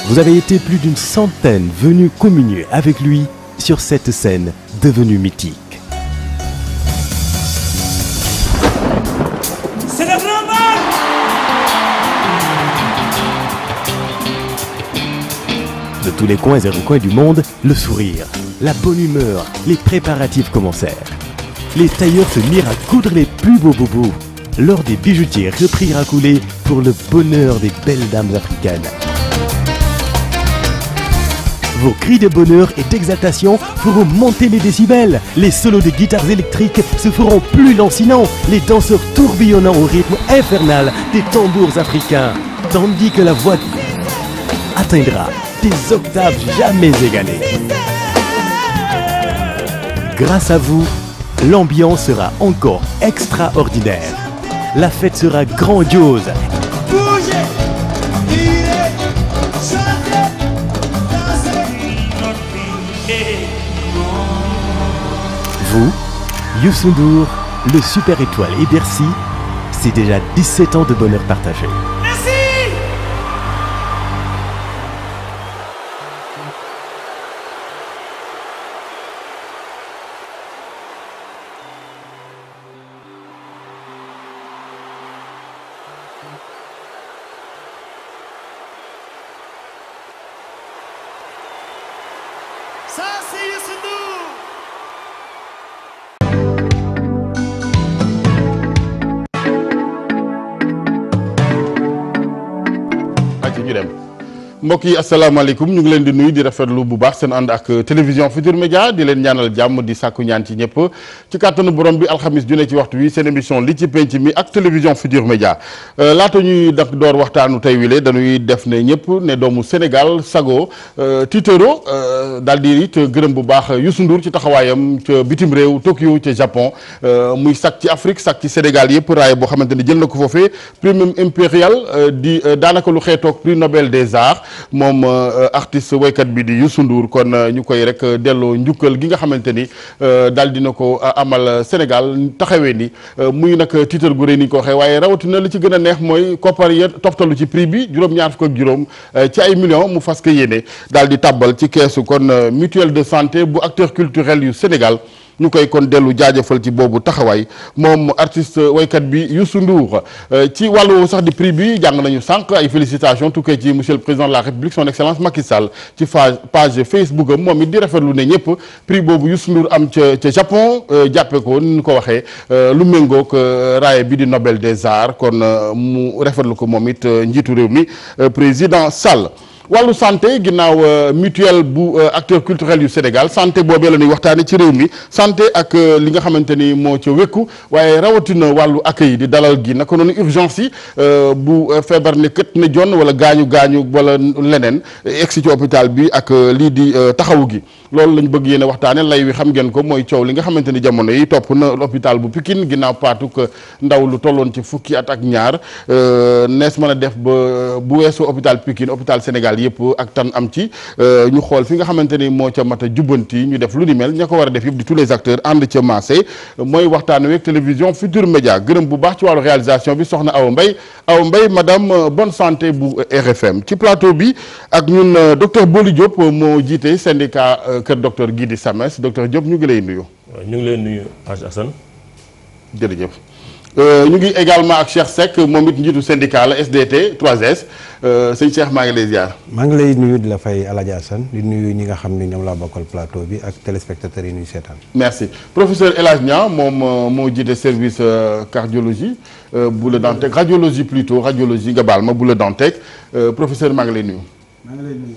Vous avez été plus d'une centaine venus communier avec lui sur cette scène devenue mythique. C'est le grand mal. De tous les coins et recoins du monde, le sourire, la bonne humeur, les préparatifs commencèrent. Les tailleurs se mirent à coudre les plus beaux bobos. Lors des bijoutiers reprirent à couler pour le bonheur des belles dames africaines. Vos cris de bonheur et d'exaltation feront monter les décibels. Les solos de guitares électriques se feront plus lancinants. Les danseurs tourbillonnant au rythme infernal des tambours africains. Tandis que la voix atteindra des octaves jamais égalées. Grâce à vous, l'ambiance sera encore extraordinaire. La fête sera grandiose. Bougez, tirez, chantez, dansez. Vous, Youssou N'Dour, le Super Étoile et Bercy, c'est déjà 17 ans de bonheur partagé. Merci. Ça, c'est Youssou N'Dour. ñu dem mbokk yi asalaamaaleykum ñu ngi leen di nuyu di rafetlu bu baax seen ànd ak télévision Futur Média di leen ñaanal jàmm di sàkku ñaan ci ñëpp ci kàttanu borom bi alxamis ju ne ci waxtu wi seen émission li ci penc mi ak télévision Futur Média laata ñuy dak door waxtaanu tey wile dañuy def ne ñëpp ne doomu Sénégal sago titero daal di it gërëm bu baax Youssou N'Dour ci taxawaayam ca bitim réew Tokyo ca Japon muy sak ci Afrique sak ci Sénégal yëpp raay boo xamante ni jël na ko foofee prix même impérial di daanaka lu xeetoog prix Nobel des Arts moom artiste waykat bi di Youssou N'Dour kon ñu koy rek delloo njukkal gi nga xamante ni daal dina ko amal Sénégal taxawee ni muy nag titre gu rëy ni ñu ko waxee waaye rawatina li ci gën a neex mooy koppar ya toftalu ci prix bi juróom-ñaar fukk ak juróom ci ay millions mu fas ko yéene daal di tàbbal ci keesu kon mutuelle de santé bu acteur culturel yu Sénégal ñu koy kon dellu jaajëfal ci boobu taxawaay moom artiste waykat bi Youssou N'Dour ci wàllu sax di prix bi jàng nañu sànq ay félicitations tukkee ci monsieur le président de la république son excellence Macky Sall ci page Facebook am moom it di rafetlu ne ñëpp prix boobu Youssou N'Dour am ca Japon jàppee ko ni ñu ko waxee lu méngoog raaye bi di Nobel des Arts kon mu rafetlu ko moom it njiitu réew mi président Sall. wàllu santé ginnaaw mutuelle bu acteur culturel yu Sénégal santé boobee la ñuy waxtaane ci réew mi santé ak li nga xamante ni moo ca wékku waaye rawatina wàllu accueil di dalal gi naka noonu urgence yi bu feebar ne kët ne jonn wala gaañu wala leneen egsi ci hôpital bi ak lii di taxawu gi loolu lañ bëgg yéen a waxtaane lay wi xam ngeen ko mooy coow li nga xamante ni jamono yi topp na hôpital bu Pikine ginnaaw paatuk ndaw lu tolloon ci fukki at ak ñaar nees mën a def ba bu weesoo hôpital Pikine hôpital Sénégal yëpp ak tan am ci ñu xool fi nga xamante ni moo ca mat a jubbanti ñu def lu ni mel ña ko war a def yëpp di tous les acteurs ànd ca maasé mooy waxtaan week télévision Futur Média gërëm bu baax ci wàllu réalisation bi soxna Awa Mbaye madame bonne santé bu RFM ci plateau bi ak ñun docteur Boli Diop moo jiite syndicat kër docteur Guidi Sames docteur Diop ñu ngi lay nuyu. ñu ngi lay nuyu Hadj Assane. jërëjëf. ñu ngi également ak Cheikh Seck moom it njiitu syndicat la SDT 3S sëñ Cheikh maa ngi lay ziar. maa ngi lay nuyu di la fay El Hadj Assane di nuyu ñi nga xam ne ñoom laa bokkal plateau bi ak téléspectateurs yi ñuy seetaan. merci professeur El Hadj Niang moom moo jiite service cardiologie bu Le Dantec radiologie plutôt radiologie nga baal ma bu Le Dantec professeur maa ngi lay nuyu. maa ngi lay nuyu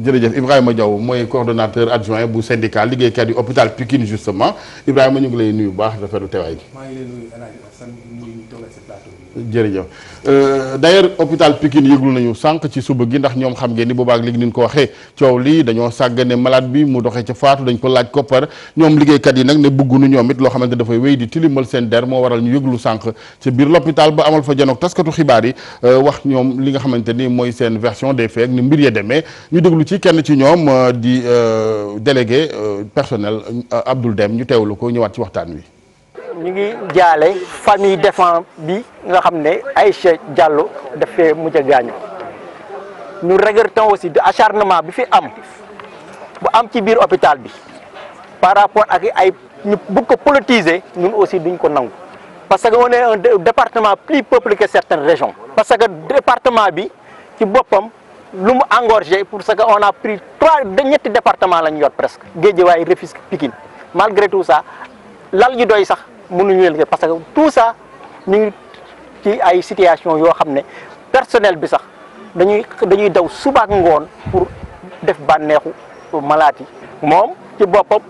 jërëjëf Ibrahima Diaw mooy coordonnateur adjoint bu syndicat liggéeykat yi hôpital Pikine justement Ibrahima ñu ngi lay nuyu bu baax rafetlu teewaay gi. maa ngi lay nuyu El Hadj Assane di nuyu ñu toogal si plateau bi. jërëjëf d'ailleurs hôpital Pikine yëglu nañu sànq ci suba gi ndax ñoom xam ngeen ni boobaak léegi ni ñu ko waxee coow lii dañoo sàggane malade bi mu doxee ca faatu dañ ko laaj koppar ñoom liggéeykat yi nag ne bëggunu ñoom it loo xamante dafay wéy di tilimal seen der moo waral ñu yëglu sànq ci biir l'hôpital ba amal fa janoog taskatu xibaar yi wax ñoom li nga xamante ni mooy seen version des faits ni mbir ya demee ñu déglu ci kenn ci ñoom di délégué personnel Abdoul Dem ñu teewlu ko ñëwaat ci waxtaan wi. ñu ngi jaale famille défunt bi nga xam ne Aïcha Diallo dafay mujj a gaañu nous regrettons aussi de acharnement bi fi am bu am ci biir hôpital bi par rapport ak ay ñu bëgg ko politiser ñun aussi duñ ko nangu parce que on est un département plus peuplé que certaines régions parce que département bi ci boppam lu mu engorgé pour ce que on a pris ñetti département la ñu yor presque Guédiawaye Rufisque Pikine malgré tout ça lal ñu doy sax mënuñu leen parce que tout ça ñu ngi ci ay situation yoo xam ne personnel bi sax dañuy daw suba ak ngoon pour def bànneexu malade yi moom ci boppam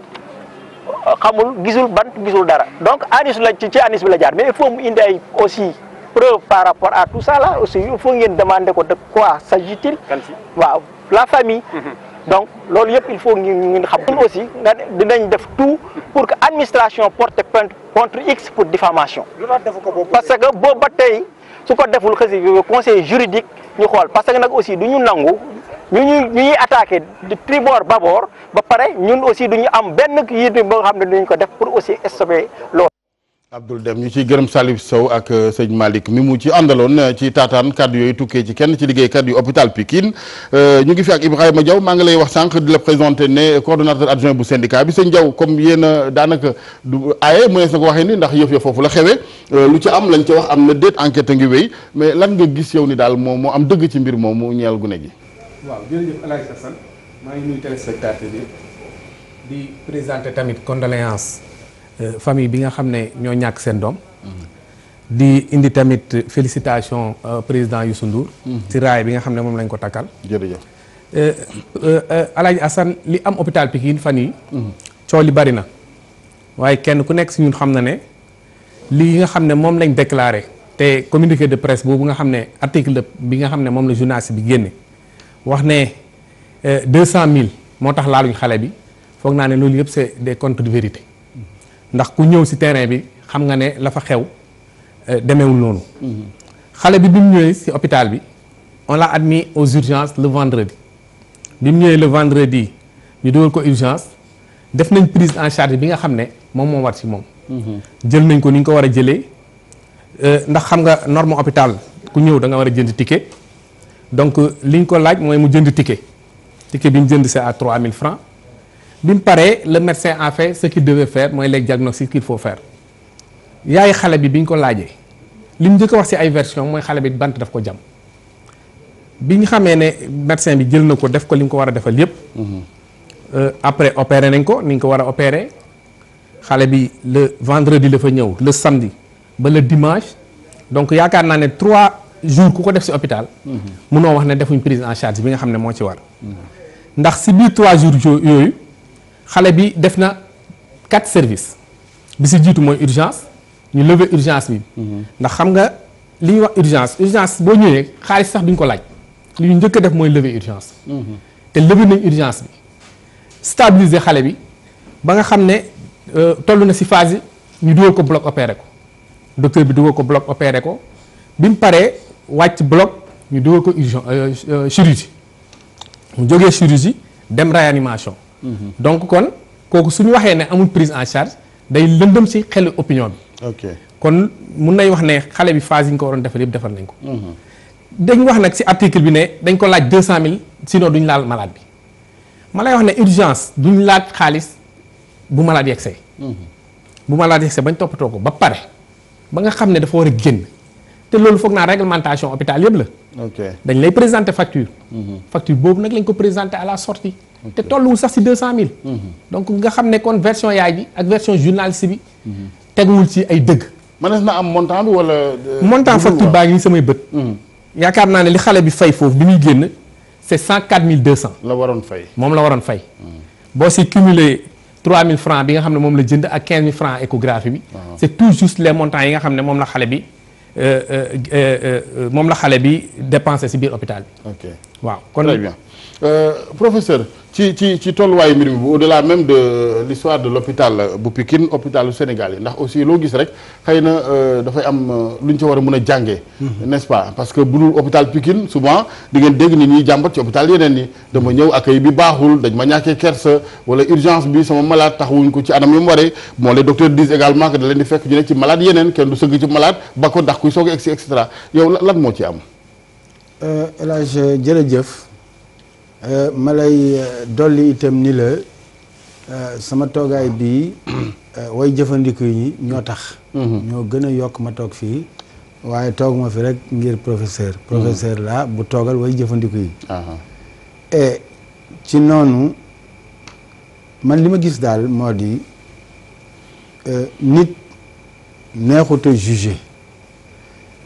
xamul gisul bant gisul dara donc anis la ci anis bi la jaar mais il faut mu indi ay aussi preuve par rapport à tout ça là aussi il faut ngeen demander ko de quoi s'agit-il waaw la famille donc loolu yëpp il faut ngeen xam aussi nga dinañ def tout pour que administration porte plainte contre X pour diffamation parce que boobu ba tey su ko deful xësi conseil juridique ñu xool parce que nag aussi du ñu nangu ñu ñuy attaqué de tribord babord ba pare ñun aussi duñu am benn yit ba nga xam ne duñ ko def pour aussi stopper loolu. Abdoul Deme ñu ciy gërëm Salif Sow ak sëñ Malick mi mu ci àndaloon ci taataan kaddu yooyu tukkee ci kenn ci liggéeykat yu hôpital Pikine ñu ngi fi ak Ibrahima Diaw maa ngi lay wax sànq di la présenté ne coordonnateur adjoint bu syndicat bi sëñ Diaw comme yéen a daanaka du aaye mënees na ko waxee ni ndax yëf ya foofu la xewee lu ci am lañ ca wax am na déet enquête a ngi wéy mais lan nga gis yow ni daal moo am dëgg ci mbir moomu ñeel gune gi. waaw jërëjëf El Hadj Assane maa ngi nuyu téléspectateur yi di présenter tamit condoléance famille bi nga xam ne ñoo ñàkk seen doom. di indi tamit félicitation président Youssou Ndour. ci raay bi nga xam ne moom lañ ko takkal. jërëjëf. El Hadj Assane li am hôpital Pikine fan yi coow li bari na waaye kenn ku nekk si ñun xam na ne lii nga xam ne moom lañ déclaré te communiqué de presse boobu nga xam ne article bi nga xam ne moom la journaliste bi génne. wax ne 200 000 moo tax laaluñ xale bi foog naa ne loolu yëpp c'est des contes de vérité ndax ku ñëw ci terrain bi xam nga ne la fa xew demeewul noonu. xale bi mu ñëwee ci hôpital bi on l'a admis aux urgences le vendredi bi mu ñëwee le vendredi ñu dugal ko urgence def nañ prise en charge bi nga xam ne moom moo war ci moom. jël nañ ko ni ñu ko war a jëlee ndax xam nga norme hôpital ku ñëw da nga war a jënd ticket. donc li ñu ko laaj mooy mu jënd ticket bi mu jënd c'est à 3000 francs bi mu paree le médecin a fait ce qu'il devait faire mooy les diagnostics qu'il faut faire yaay xale bi ñu ko laajee li mu njëkk a wax ci ay version mooy xale bi bant daf ko jam bi ñu xamee ne médecin bi jël na ko def ko li mu ko war a defal yépp après opéré nañ ko ni ñu ko war a opéré xale bi le vendredi la fa ñëw le samedi ba le dimanche donc yaakaar naa ne 3 jours ku ko def ci hôpital munoo wax ne defuñ prise en charge bi nga xam ne moo ci war ndax ci biir 3 jours yooyu xale bi def na 4 services bi ci jiitu mooy urgence ñu lever urgence bi ndax xam nga li ñuy wax urgence boo ñëwee xaalis sax duñ ko laaj li ñu njëkk a def mooy lever urgence te lever nañ urgence bi stabiliser xale bi ba nga xam ne toll na ci phase yi ñu dugal ko bloc opéré ko docteur bi dugal ko bloc opéré ko bi mu paree wàcc bloc ñu dugal ko chirurgie mu jógee chirurgie dem réanimation donc kon kooku suñu waxee ne amul prise en charge day lëndëm ci xelu opinion bi ok kon mun nañ wax ne xale bi phase yi ñu ko waroon defal yëpp defal nañ ko dañ wax nag ci article bi ne dañ ko laaj 200 000 sinon duñ laal malade bi ma lay wax ne urgence duñ laaj xaalis bu malade yegsee bu malade yegsee bañ toppatoo ko ba pare ba nga xam ne dafa war a génn te loolu foog naa réglementation hôpital yëpp la. ok dañ lay présenter facture. facture boobu nag lañ ko présenter à la sortie. te tolluwul sax ci 200 000. donc nga xam ne kon version yaay bi ak version journaliste bi. teguwul ci ay dëgg. mënees na am montant bi wala. montant facture baa ngi samay bët. yaakaar naa ne li xale bi fay foofu bi muy génn c'est 104 200. la waroon fay. moom la waroon fay. boo ci cumulé 3000 francs bi nga xam ne moom la jënd ak 15000 francs échographie bi. c'est tout juste les montants yi nga xam ne moom la xale bi dépensé ci biir hôpital bi. ok waaw kon très bien professeur ci tolluwaayu mbir mi bu au-delà même de l'histoire de l'hôpital bu Pikine hôpitalu Sénégal yi ndax aussi loo gis rek xëy na dafay am lu ñu ci war a mën a jàngee. n'est-ce pas parce que bu dul hôpital Pikine souvent di ngeen dégg nit ñi jàmbat ci hôpital yeneen yi dama ñëw accueil bi baaxul dañ ma ñàkkee kersa wala urgence bi sama malade taxawuñ ko ci anam yu mu waree bon les docteurs disent également que da leen di fekk ñu ne ci malade yeneen kenn du sëgg ci malade ba ko ndax kuy soog a egsi et cetera yow lan moo ci am. El Hadj jërëjëf ma lay dolli itam ni la sama toogaay bii way jëfandiku yi ñoo tax. ñoo gën a yokk ma toog fii waaye toog ma fi rek ngir professeur la bu toogal way jëfandiku yi. et ci noonu man li ma gis daal moo di nit neexut a jugé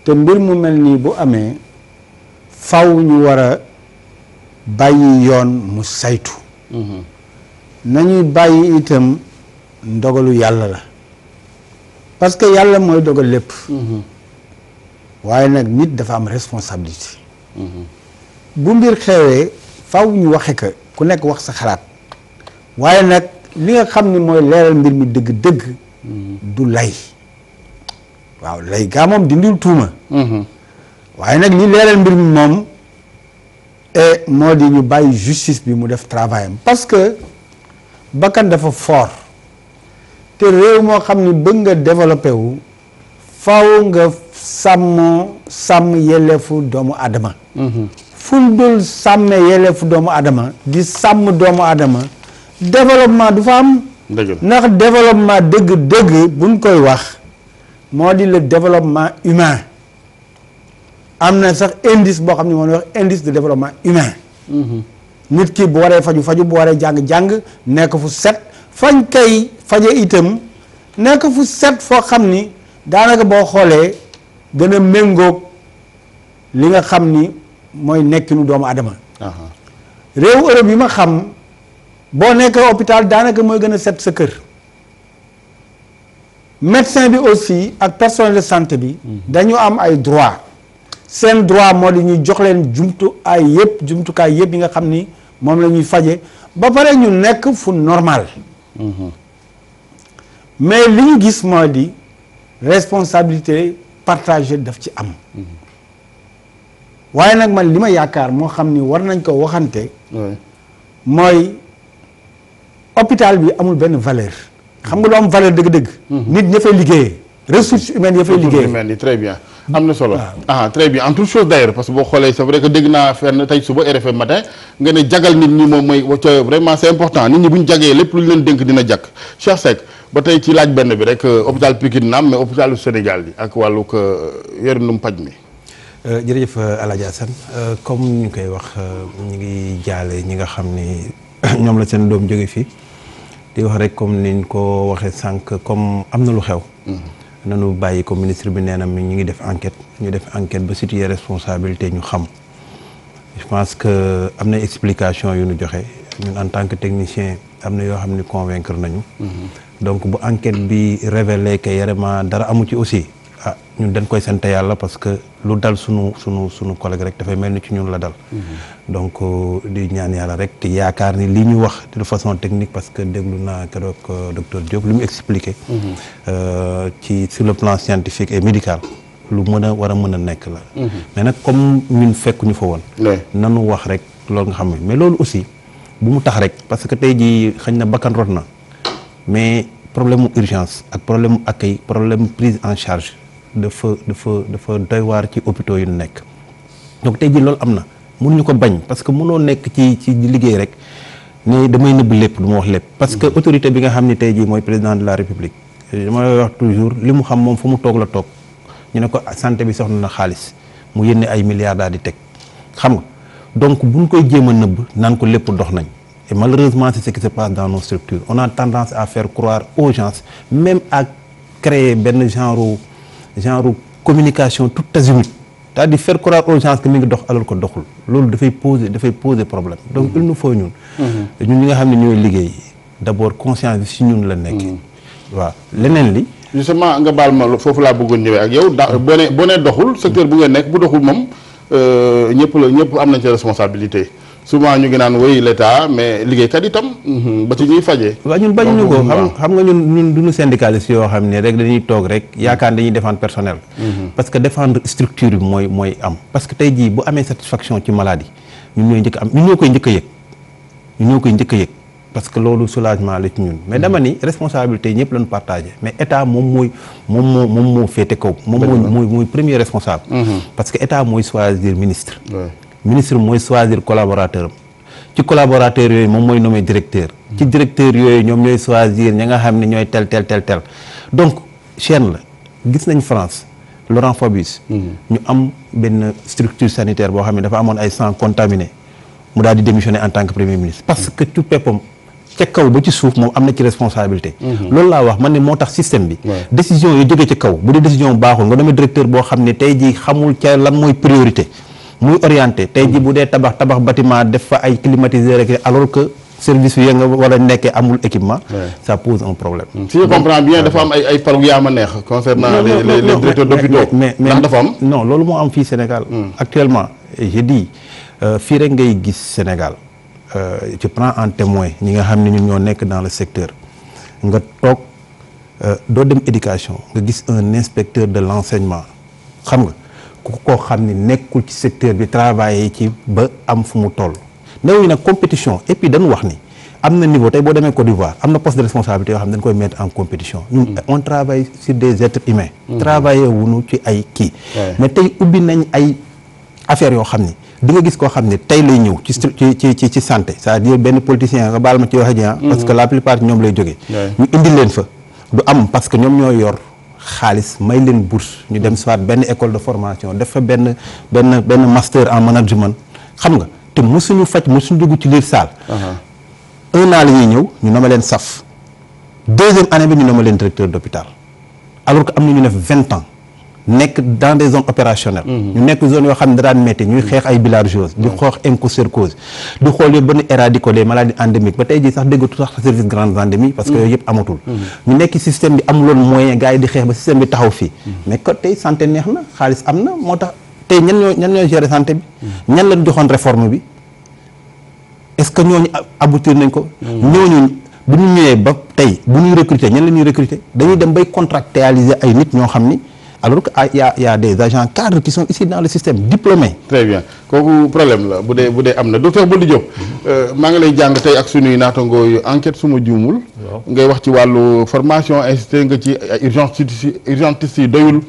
te mbir mu mel nii bu amee faw ñu war a bàyyi yoon mu saytu. nañuy bàyyi itam ndogalu yàlla la parce que yàlla mooy dogal lépp. waaye nag nit dafa am responsabilité. bu mbir xewee faw ñu waxe ko ku nekk wax sa xalaat waaye nag li nga xam ni mooy leeral mbir mi dëgg-dëgg. du lay. waaw lay gaa moom dindiwul tuuma. waaye nag li leeral mbir mi moom moo di ñu bàyyi justice bi mu def travail am parce que bakkan dafa fort te réew moo xam ni bëgg nga développé wu faaw nga sàmm yelleefu doomu adama. ful dul sàmme yelleefu doomu adama di sàmm doomu adama développement du fa am. ndax développement dëgg-dëgg buñ koy wax moo di le développement humain. am na sax indice boo xam ne moom la wax indice de développement humain. nit ki bu waree faju bu waree jàng nekk fu set fañ kay faje itam nekk fu set foo xam ni daanaka boo xoolee gën a méngoog li nga xam ni mooy nekkinu doomu adama. réew Europe yi ma xam boo nekkee hôpital daanaka mooy gën a set sa kër. médecin bi aussi ak personnel de santé bi. dañu am ay droit seen droit moo di ñuy jox leen jumtukaay yëpp yi nga xam ni moom la ñuy faje ba pare ñu nekk fu normal. mais li ñu gis moo di responsabilité partagée daf ci am. waaye nag man li ma yaakaar moo xam ni war nañ ko waxante. mooy hôpital bi amul benn valeur. xam nga lu am valeur dëgg-dëgg. nit ña fay liggéeyee. ressources humaines ya fay liggéeyee. très bien. am na solo très bien en toute chose d'ailleurs parce que boo xoolee c'est vrai que dégg naa fenn tey suba RFM matin nga ne jagal nit ñi moom mooy vraiment c'est important nit ñi bu ñu jagee lépp lu ñu leen dénk dina jàkk Cheikh Seck ba tey ci laaj benn bi rek hôpital Pikine naam mais hôpitalu Sénégal bi ak wàllu yorinum paj mi. jërëjëf El Hadj Assane comme ñu koy wax ñu ngi jaale ñi nga xam ni ñoom la seen doom jóge fii di wax rek comme niñ ko waxee sànq comme am na lu xew. nanu bàyyi ko ministre bi nee na mi ñu ngi def enquête ñu def enquête ba situer responsabilité ñu xam je pense que am na explication yu ñu joxe ñun en tant que technicien am na yoo xam ni convaincre nañu. donc bu enquête bi révélé que vraiment dara amu ci aussi ñun dañ koy sant yàlla parce que lu dal sunu collègue rek dafay mel ni ci ñun la dal. donc di ñaan yàlla rek te yaakaar ni li ñu wax de façon technique parce que déglu naa keroog docteur Diop lu mu expliqué. ci sur le plan scientifique et médical lu war a mën a nekk la. mais nag comme ñun fekkuñu fa woon. nanu wax rek loolu nga xam ne mais loolu aussi bu mu tax rek parce que tey jii xëy na bakkan rot na mais problème mu urgence ak problème mu accueil problème prise en charge. dafa doy waar ci hôpitaux yu nekk donc tey jii loolu am na mënuñu ko bañ parce que mënoo nekk ci liggéey rek ne damay nëbb lépp du ma wax lépp parce que autorité bi nga xam ne tey jii mooy président de la république dama lay wax toujours li mu xam moom fu mu toog la toog ñu ne ko santé bi soxla na xaalis mu yénne ay milliards daal di teg xam nga donc buñ koy jéem a nëbb naan ko lépp dox nañ et malheureusement c'est ce qui se passe dans nos structures on a tendance à faire croire aux gens même à créer benn genre communication tout azimut c'est-à-dire faire croire aux gens que mi ngi dox alors que doxul loolu dafay poser problème donc il nous faut ñun ñi nga xam ne ñooy liggéey d'abord conscience bi si ñun la nekk waaw leneen li justement nga baal ma foofu laa bëggoon ñëwee ak yow boo nee doxul secteur bu ngeen nekk bu doxul moom ñëpp am nañ ci responsabilité souvent ñu ngi naan woy l'état mais liggéeykat itam ba ci ñuy fajee. waaw ñun bañuñu ko xam nga ñun duñu syndicaliste yoo xam ne rek dañuy toog rek yaakaar dañuy défendre personnel. parce que défendre structure bi mooy am. parce que tey jii bu amee satisfaction ci maladie ñun ñoo koy njëkk a yëg parce que loolu soulagement la ci ñun mais dama ni responsabilité yi ñëpp lañu partagé mais état moom moo féete kaw moom mooy premier responsable parce que état mooy choisir ministre ministre mooy choisir collaborateur am ci collaborateur yooyu moom mooy nommé directeur ci directeur yooyu ñoom ñooy choisir ña nga xam ne ñooy tel donc chaîne la gis nañ France Laurent Fabius ñu am benn structure sanitaire boo xam ne dafa amoon ay sang contaminé mu daal di démissionner en tant que premier ministre parce que tout peppam ca kaw ba ci suuf moom am na ci responsabilité loolu laa wax man ne moo tax système bi décision yi jóge ci kaw bu dee décision baaxul nga nommé directeur boo xam ne tey ji xamul ca lan mooy priorité muy orienté tey ji bu dee tabax bâtiment def fa ay climatiseur rek alors que service yi nga war a nekkee amul équipement ça pose un problème si je comprends bien dafa am ay paru yaa ma neex concernant les directeurs d'hôpitaux mais dafa am non loolu moo am fii Sénégal actuellement je dis fii rek ngay gis Sénégal je prends en témoin ñi nga xam ne ñun ñoo nekk dans le secteur nga toog doo dem éducation nga gis un inspecteur de l'enseignement xam nga ku koo xam ne nekkul ci secteur bi travailler ci ba am fu mu toll néew nag compétition et puis dañu wax ni am na niveau tey boo demee Côte d'Ivoire am na poste de responsabilité yoo xam ne dañ koy mettre en compétition ñun on travaille sur des êtres humains travailler wuñu ci ay kii mais tey ubbi nañ ay affaires yoo xam ni di nga gis koo xam ne tey lay ñëw ci santé c'est-à-dire benn politicien nga baal ma ci waxe ji parce que la plupart ñoom lay jógee ñu indi leen fa du am parce que ñoom ñoo yor xaalis may leen bourse ñu dem soit benn école de formation def fa benn master en management xam nga te mosuñu dugg ci liir salle un an la ñuy ñëw ñu nommé leen SAF deuxième année bi ñu nommé leen directeur d'hôpital alors que am na ñu def 20 ans nekk dans des zones opérationnelles ñu nekk zone yoo xam ne daan métti ñuy xeex ay bilharziose di xoox onchocercose di xool yooyu ba ñu éradiquer les maladies endémiques ba tey jii sax déggatu sax service grandes endémies parce que yooyu yëpp amatul ñu nekk système bi amuloon moyen gars yi di xeex ba système bi taxaw fii mais que tey santé neex na xaalis am na moo tax tey ñan ñoo gérer santé bi ñan lañ joxoon réforme bi est-ce que ñooñu aboutir nañ ko ñooñu bu ñu ñëwee ba tey bu ñuy recruter ñan la ñuy recruter dañuy dem bay contractualiser ay nit ñoo xam ni alors que y a des agents cadres qui sont ici dans le système diplômés. très bien kooku problème la bu dee am na docteur Bouly Diop maa ngi lay jàng tey ak sunuy naatangoo yu enquête suma juumul ngay wax ci wàllu formation insisté nga ci urgentiste yi doyul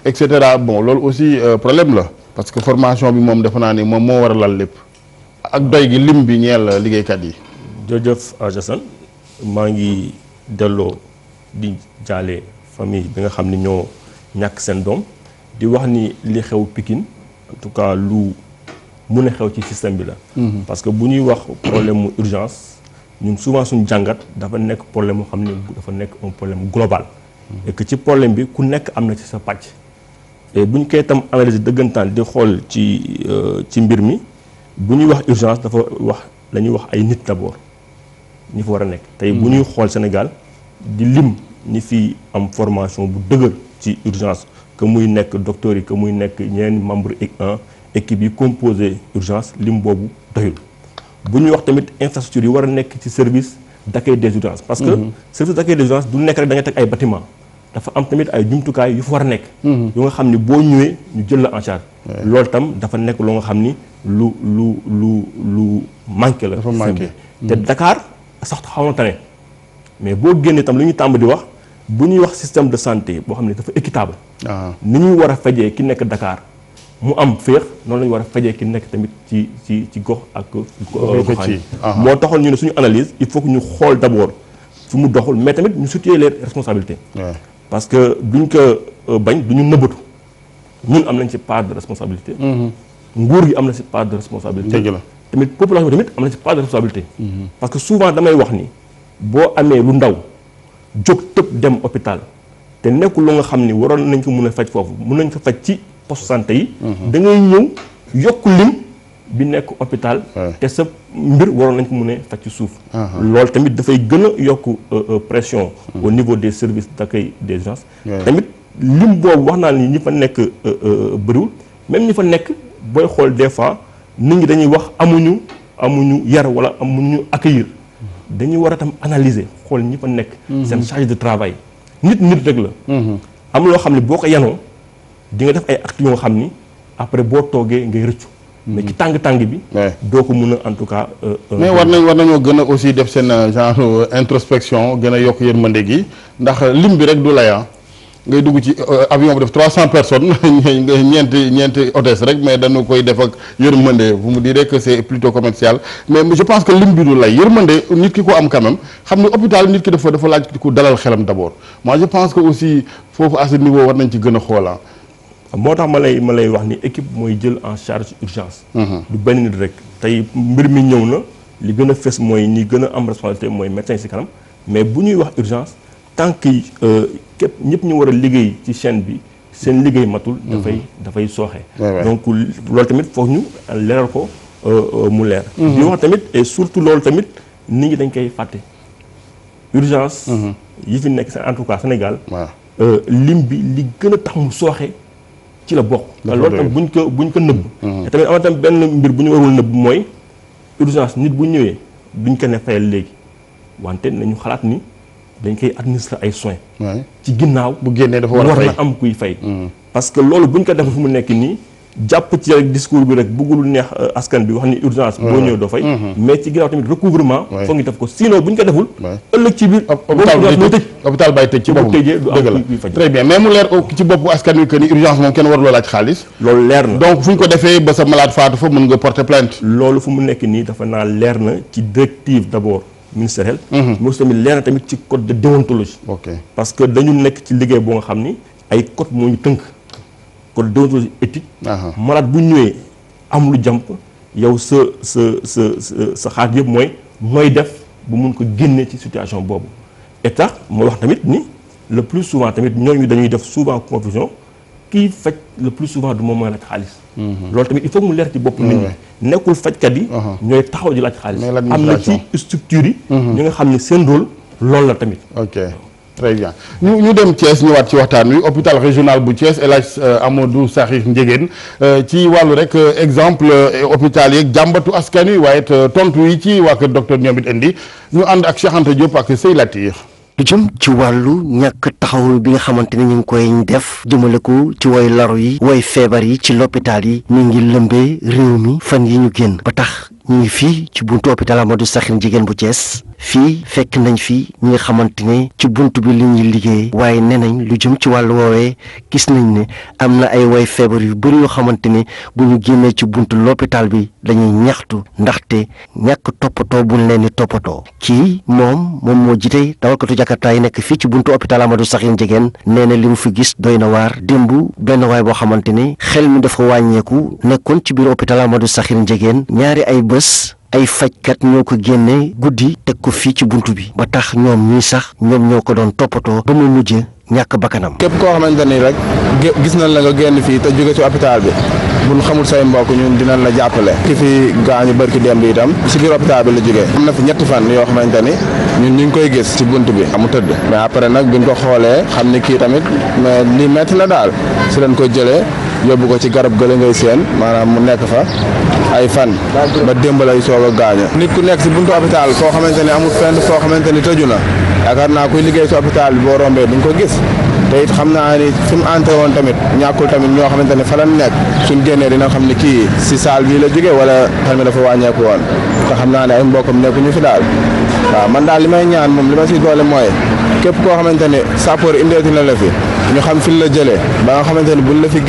et cetera bon loolu aussi problème la parce que formation bi moom defe naa ni moom moo war a lal lépp ak doy gi lim bi ñeel liggéeykat yi. jërëjëf Assane maa ngi delloo di jaale famille bi nga xam ni ñoo ñàkk seen doom di wax ni li xew Pikine en tout cas lu mun a xew ci système bi la. parce que bu ñuy wax problème mu urgence ñun souvent suñu jàngat dafa nekk problème moo xam ne dafa nekk un problème global. et que ci problème bi ku nekk am na ci sa pàcc. et bu ñu koy itam analyser dëggantaan di xool ci mbir mi bu ñuy wax urgence dafa wax la ñuy wax ay nit d'abord ñi fa war a nekk. tey bu ñuy xool Sénégal di lim ñi fi am formation bu dëgër ci urgence que muy nekk docteur yi que muy nekk ñeneen membre équipe yi composé urgence lim boobu doyul. bu ñuy wax tamit infrastructure yi war a nekk ci service d'accueil des urgences. parce que service d'accueil des urgences du nekk rek da nga teg ay bâtiment dafa am tamit ay jumtukaay yu fa war a nekk. yu nga xam ni boo ñëwee ñu jël la en charge. loolu tam dafa nekk loo nga xam ni lu manqué la. dafa manqué te Dakar sax xaw na tane mais boo génnee tam lu ñu tàmm di wax bu ñuy wax système de santé boo xam ne dafa équitable. ni ñuy war a fajee ki nekk Dakar mu am féex noonu la ñu war a fajee ki nekk tamit ci gox ak. gox yi moo taxoon ñu ne suñu analyse il faut que ñu xool d'abord fu mu doxul mais tamit ñu situer les responsabilités. parce que duñ ko bañ duñu nëbbatu ñun am nañ ci part de responsabilité. nguur gi am na ci part de responsabilité. tamit population bi tamit am na ci part de responsabilité. parce que souvent damay wax ni boo amee lu ndaw jóg tëb dem hôpital te nekkul lu nga xam ni waroon nañ ko mun a faj foofu mun nañ ko faj ci poste santé yi. da ngay ñëw yokk lim bi nekk hôpital. te sa mbir waroon nañ ko mun a faj ci suuf. loolu tamit dafay gën a yokk pression. au niveau des services d'accueil des urgences. tamit lim boobu wax naa ni ñi fa nekk bëriwul même ñi fa nekk booy xool des fois nit ñi dañuy wax amuñu yar wala amuñu accueillir dañuy war a tam analyser xool ñi fa nekk. seen charge de travail nit rek la. am loo xam ne boo ko yanoo di nga def ay actes yoo xam ni après boo toogee ngay rëccu. mais ci tàng-tàng bi. doo ko mun a en tout cas. mais war nañoo gën a aussi def seen genre introspection gën a yokk yërmande gi ndax lim bi rek du laya ngay dugg ci avion bu def 300 personnes ñeenti hôtesse rek mais dañu koy def ak yërmande vous me direz que c'est plutôt commercial mais je pense que lim bi du lay yërmande nit ki ko am quand même xam ne hôpital nit ki dafa laaj ku dalal xelam d'abord moi je pense que aussi foofu à ce niveau war nañ ci gën a xoolaa. moo tax ma lay wax ni équipe mooy jël en charge urgence. du benn nit rek tey mbir mi ñëw na li gën a fës mooy ñi gën a am responsabilité mooy médecin ci kanam mais bu ñuy wax urgence tant que képp ñëpp ñu war a liggéey ci chaîne bi seen liggéey matul. dafay sooxe. donc loolu tamit foog ñu leeral ko mu leer. di wax tamit et surtout loolu tamit nit ñi dañ koy fàtte. urgence. yi fi nekk en tout cas Sénégal. lim bi li gën a tax mu sooxe. ci la bokk loolu tam buñ ko nëbb te tamit am tam benn mbir bu ñu warul nëbb mooy urgence nit bu ñëwee duñ ko ne fayal léegi wante nañu xalaat ni dañ koy administrer ay soins ci ginnaaw bu génnee dafa war na am kuy fay parce que loolu buñ ko def fu mu nekk nii jàpp ci rek discours bi rek bëggul neex askan bi wax ni urgence boo ñëwee doo fay mais ci ginnaaw tamit recouvrement foog ñu def ko sinon bu ñu ko deful ëllëg ci biir hôpital bay tëj ci boppam dëgg la très bien mais mu leer ci boppu askan wi que ni urgence moom kenn war loo laaj xaalis loolu leer na donc fu ñu ko defee ba sa malade faatu fa mën nga porter plainte loolu fu mu nekk nii dafa naa leer na ci directive d'abord ministérielle mais aussi tamit leer na tamit ci code de déontologie parce que dañu nekk ci liggéey boo nga xam ni ay code moo ñu tënk code déontologie éthique malade bu ñëwee am lu jàmp yow sa xaat yëpp mooy nooy def bu mun ko génnee ci situation boobu état moo wax tamit ni le plus souvent tamit ñooñu dañuy def souvent confusion kii faj le plus souvent du moom mooy laaj xaalis loolu tamit il faut mu leer ci bopp nit ñi nekkul fajkat yi ñooy taxaw di laaj xaalis am na ci structure yi ñi nga xam ne seen rôle loolu la tamit très bien ñu dem Thiès ñëwaat ci waxtaan wi hôpital régional bu Thiès El Hadj Amadou Sakhir Ndiéguène ci wàllu rek exemple hôpital yeeg jàmbatu askan wi waaye tontu yi ci waa kër docteur ñoom it indi ñu ànd ak Cheikh Anta Diop ak Sey Latir. lu jëm ci wàllu ñàkk taxaw bi nga xamante ne ñu ngi koy def jëmale ko ci woy laru yi woy feebar yi ci l'hôpital yi mi ngi lëmbee réew mi fan yi ñu génn ba tax ñu ngi fii ci buntu hôpital Amadou Sakhir Ndiéguène bu Thiès fii fekk nañ fi ñi nga xamante ne ci buntu bi li ñuy liggéey waaye nee nañ lu jëm ci wàllu woowee gis nañ ne am na ay woy feebar yu bëri yoo xamante ne bu ñu génnee ci buntu l'hôpital bi dañuy ñaxtu ndaxte ñàkk toppatoo buñ leen di toppatoo kii moom moo jiite dawalkatu Jakarta yi nekk fii ci buntu hôpital Amadou Sakhir Ndiéguène nee na li mu fi gis doy na waar démb benn waay boo xamante ne xel mi dafa wàññeeku nekkoon ci biir hôpital Amadou Sakhir Ndiéguène ñaari ay bés ay fajkat ñoo ko génne guddi teg ko fii ci buntu bi ba tax ñoom ñii sax ñoom ñoo ko doon toppatoo ba mu mujj ñàkk bakkanam. képp koo xamante ni rek gis nañ la nga génn fii te jóge ci hôpital bi buñ xamul say mbokk ñun dinañ la jàppale. ki fi gaañu barki démb bi itam si biir hôpital bi la jógee am na fi ñetti fan yoo xamante ni ñun ñu ngi koy gis ci bunt bi amu tëdd mais après nag biñ ko xoolee xam ni kii tamit mais lii metti na daal si leen ko jëlee yóbbu ko ci garab gële ngay seen maanaam mu nekk fa ay fan ba démb lay soog a gaañu. nit ku nekk si buntu hôpital foo xamante ni amul fenn foo xamante ni tëju na yaakaar naa kuy liggéey si hôpital bi boo rombee duñ ko gis te it xam naa ni fi mu entré woon tamit ñàkkul tamit ñoo xamante ne fa la nekk suñ génnee dina xam ni kii si salle bii la jógee wala tamit dafa wàññeeku woon te xam naa ne ay mbokkam nekkuñu fi daal waaw man daal li may ñaan moom li ma si doole mooy képp koo xamante ne sapeur indeeti na la fi ñu xam fi la jëlee ba nga xamante ne buñ la fi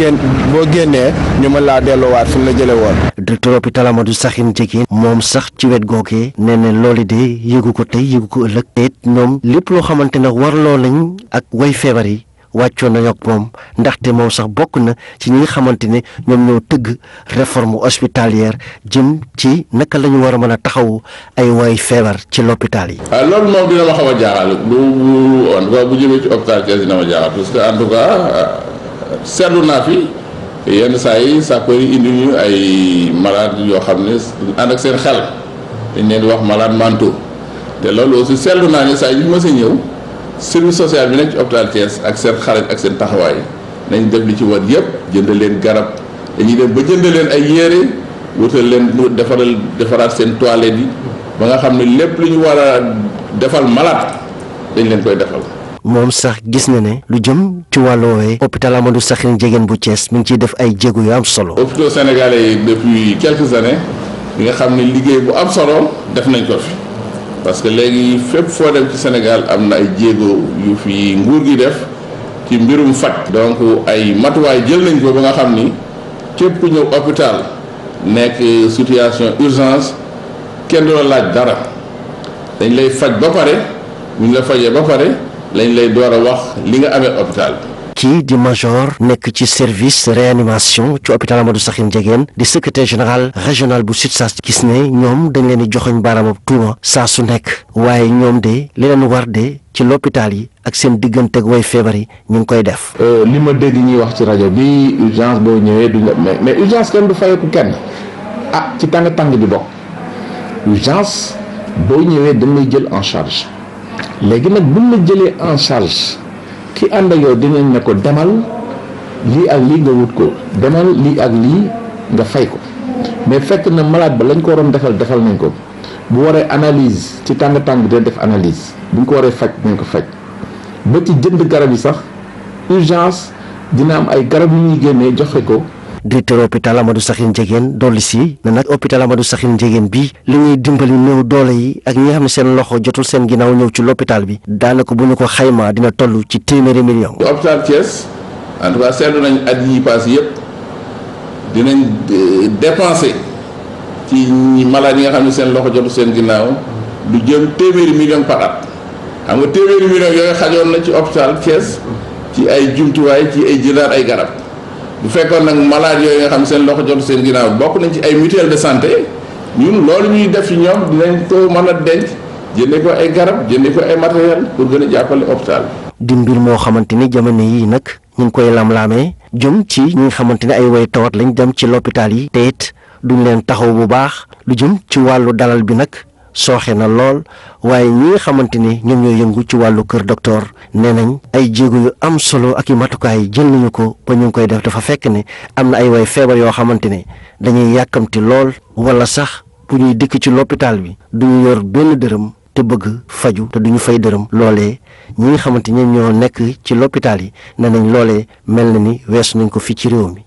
boo génnee ñu mën laa delloowaat fi la jëlee woon. docteur hôpital Amadou Sakhir Ndiéguène moom sax ci wet googee nee na loolu de yëgu ko tey yëgu ko ëllëg te ñoom lépp loo xamante ne warloo lañ ak way feebar yi wàccoon nañu ak moom ndaxte moom sax bokk na ci ñi nga xamante ne ñoom ñoo tëgg réforme hospitalière jëm ci naka la ñu war a mën a taxawu ay way feebar ci l'hôpital yi. loolu moom dina ma xaw a jaaxal bu jëmee ci hôpital Thiès dina ma jaaxal parce que en tout cas seetlu naa fi yenn saa yi sapeur yi indi ñu ay malade yoo xam ne ànd ak seen xel dañ leen di wax malade mentaux te loolu aussi seetlu naa ne saa yi ñu mës a ñëw. service social bi nekk ci hôpital Thiès ak seen xarit ak seen taxawaay nañ def li ci war yëpp jënd leen garab dañuy dem ba jënd leen ay yére wutal leen defaraat seen toilette yi ba nga xam ne lépp lu ñu war a defal malade dañ leen koy defal. moom sax gis na ne lu jëm ci wàllu woowee hôpital Amadou Sakhir Ndiéguène bu Thiès mi ngi ciy def ay jéego yu am solo. hôpitaux sénégalais yi depuis quelques années yi nga xam ne liggéey bu am solo def nañ ko fi parce que léegi fépp foo dem ci Sénégal am na ay jéego yu fi nguur gi def ci mbirum faj. donc ay matuwaay jël nañ ko ba nga xam ni képp ku ñëw hôpital nekk situation urgence kenn du la laaj dara dañ lay faj ba pare bu ñu la fajee ba pare lañ lay door a wax li nga amee hôpital. kii di major nekk ci service réanimation ci hôpital Amadou Sakhir Ndiéguène di secrétaire général régional bu SUTSAS gis ne ñoom dañ leen di joxoñ baaraam tuuma saa su nekk waaye ñoom de li leen war de ci l'hôpital yi ak seen digganteeg way feebar yi ñu ngi koy def. li ma dégg ñuy wax ci rajo bi urgence boo ñëwee duñ la mais urgence kenn du fayeeku kenn ci tàng bi bokk urgence boo ñëwee dañ lay jël en charge léegi nag buñ la jëlee en charge. ki ànd ak yow dinañ ne ko demal lii ak lii nga wut ko demal lii ak lii nga fay ko mais fekk na malade ba lañ ko waroon defal nañ ko bu waree analyse ci tàng bi dina def analyse bu ñu ko waree faj nañ ko faj ba ci jënd garab yi sax urgence dina am ay garab yu ñuy génnee joxe ko. directeur hôpital Amadou Sakhir Ndiéguène dolli si ne nag hôpital Amadou Sakhir Ndiéguène bi li ñuy dimbali néew doole yi ak ñi nga xam ne seen loxo jotul seen ginnaaw ñëw ci l'hôpital bi daanaka bu ñu ko xaymaa dina toll ci téeméeri million. hôpital Thiès en tout cas seetlu nañ at yi passé yëpp dinañ dépenser ci malade yi nga xam ne seen loxo jotul seen ginnaaw du jëm téeméeri million par at xam nga téeméeri million yooyu xajoon na ci hôpital Thiès ci ay jumtuwaay ci ay jëlaat ay garab. bu fekkoon nag malade yooyu nga xam seen loxo jotu seen ginnaaw bokk nañ ci ay mutuelle de santé ñun loolu ñuy def ci ñoom dinañ ko mën a denc jëndee ko ay garab jëndee ko ay matériel pour gën a jàppale hôpital. di mbir moo xamante ni jamono yii nag ñu ngi koy lamlaamee jëm ci ñi nga xamante ne ay way tawat lañ dem ci l'hôpital yi te it duñ leen taxaw bu baax lu jëm ci wàllu dalal bi nag sooxe na lool waaye ñi nga xamante ni ñoom ñoo yëngu ci wàllu kër docteur nee nañ ay jéego yu am solo ak i matukaay jël nañu ko ba ñu ngi koy def dafa fekk ne am na ay way feebar yoo xamante ne dañuy yàkkamti lool wala sax bu ñuy dikk ci l'hôpital bi duñu yor benn dërëm te bëgg faju te duñu fay dërëm loolee ñi nga xamante ñoom ñoo nekk ci l'hôpital yi nee nañ loolee mel na ni weesu nañ ko fii ci réew mi.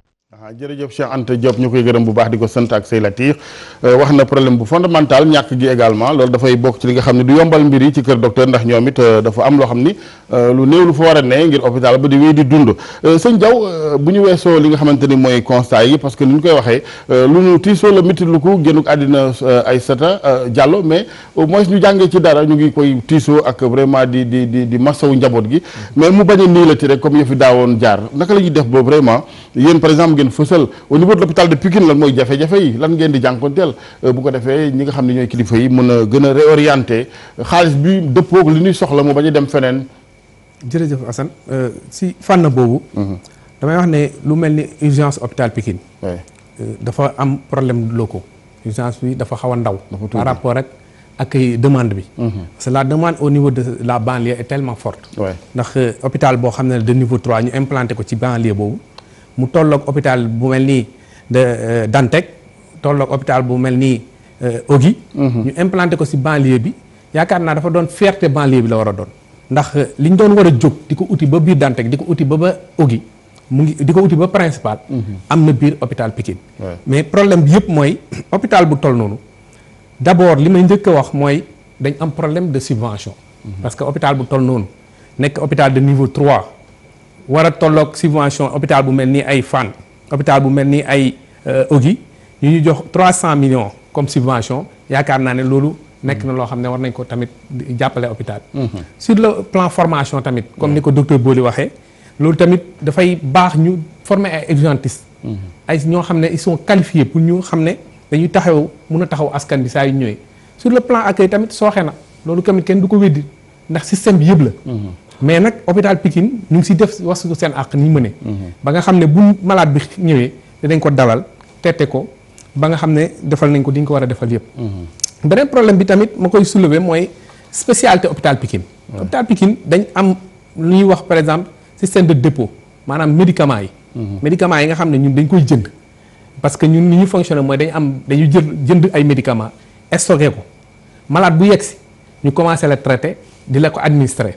jërëjëf Cheikh Anta Diop ñu koy gërëm bu baax di ko sant ak say latir wax na problème bu fondamental ñàkk gi également loolu dafay bokk ci li nga xam ne du yombal mbir yi ci kër docteur ndax ñoom it dafa am loo xam ni lu néew lu fa war a ne ngir hôpital ba di wéy di dund sëñ Diaw bu ñu weesoo li nga xamante ni mooy constat yi parce que ni ñu koy waxee lu ñu tiisoo la métti lu ko génnuk àddina Aïssata Diallo mais au moins ñu jàngee ci dara ñu ngi koy tiisoo ak vraiment di masawu njaboot gi mais mu bañ a niilati rek comme yëfi daawoon jaar naka la ñuy def ba vraiment yéen par exemple ngeen fësal au niveau de l'hôpital de Pikine lan mooy jafe-jafe yi lan ngeen di jànkonteel bu ko defee ñi nga xam ne ñooy kilifa yi mën a gën a réorienter xaalis bi dëppoog li ñuy soxla mu bañ a dem feneen. jërëjëf Assane si fànn boobu. damay wax ne lu mel ni urgence hôpital Pikine. dafa am problème locaux urgence bi dafa xaw a ndaw. par rapport ak demande bi. parce que la demande au niveau de la banlieue est tellement forte. ndax hôpital boo xam ne de niveau 3 ñu implanté ko ci banlieue boobu. mu tolloog hôpital bu mel nii de Dantec tolloog hôpital bu mel nii Ogui. ñu implanté ko ci banlieue bi yaakaar naa dafa doon fierté banlieue bi la war a doon ndax li ñu doon war a jóg di ko uti ba biir Dantec di ko uti ba Ogui mu ngi di ko uti ba principal. am na biir hôpital Pikine. mais problème bi yëpp mooy hôpital bu toll noonu d'abord li may njëkk a wax mooy dañ am problème de subvention. parce que hôpital bu toll noonu nekk hôpital de niveau 3. war a tolloog subvention hôpital bu mel ni ay Fann hôpital bu mel ni ay Ogui ñu jox 300 millions comme subvention yaakaar naa ne loolu nekk na loo xam ne war nañ ko tamit jàppale hôpital. sur le plan formation tamit comme ni ko docteur Boli waxee loolu tamit dafay baax ñu former ay urgentistes. ay ñoo xam ne ils sont qualifiés pour ñu xam ne dañuy taxaw mun a taxaw askan bi saa yu ñëwee sur le plan accueil tamit sooxe na loolu tamit kenn du ko weddi ndax système bi yëpp la. mais nag hôpital Pikine ñu ngi si def wasu seen àq ni mëne ba nga xam ne bu malade bi ñëwee dinañ ko dalal tette ko ba nga xam ne defal nañ ko di nga ko war a defal yëpp. beneen problème bi tamit ma koy soulever mooy spécialité hôpital Pikine. hôpital Pikine dañ am lu ñuy wax par exemple système de dépôt maanaam médicaments yi. médicaments yi nga xam ne ñun dañ koy jënd parce que ñun ni ñu fonctionner mooy dañuy jënd ay médicaments stocké ko malade bu yegsi ñu commencé la traiter di la ko administrer.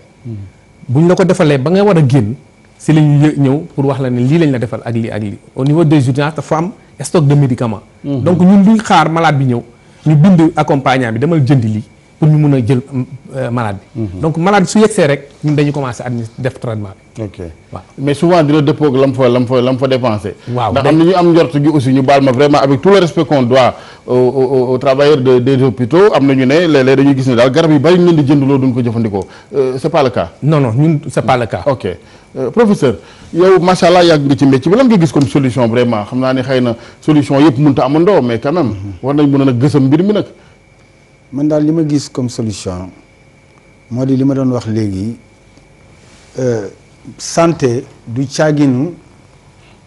buñ la ko defalee ba nga war a génn si la ñu ñëw pour wax la ne lii lañ la defal ak lii ak lii au niveau des urgences dafa am stock de médicaments. donc ñun duñ xaar malade bi ñëw ñu bind accompagnant bi demal jëndi lii pour ñu mun a jël malade bi. donc malade su yegsee rek ñun dañu commencé def traitement bi. ok waaw mais souvent dina dëppoo ak lam fa dépensé. waaw ndax am na ñu am njort gi aussi ñu baal ma vraiment avec tout le respect qu'on doit aux travailleurs des hôpitaux am na ñu ne léeg-léeg dañuy gis ne daal garab yi bari ñu leen di jëndloo duñ ko jëfandikoo c'est pas le cas. non ñun c'est pas le cas. ok professeur yow macha allah yàgg nga ci métier bi lan nga gis comme solution vraiment xam naa ne xëy na solution yëpp mënut a amandoo mais quand même war nañ mën a nag gësam mbir mi nag. man daal li ma gis comme solution moo di li ma doon wax léegi santé du caaginu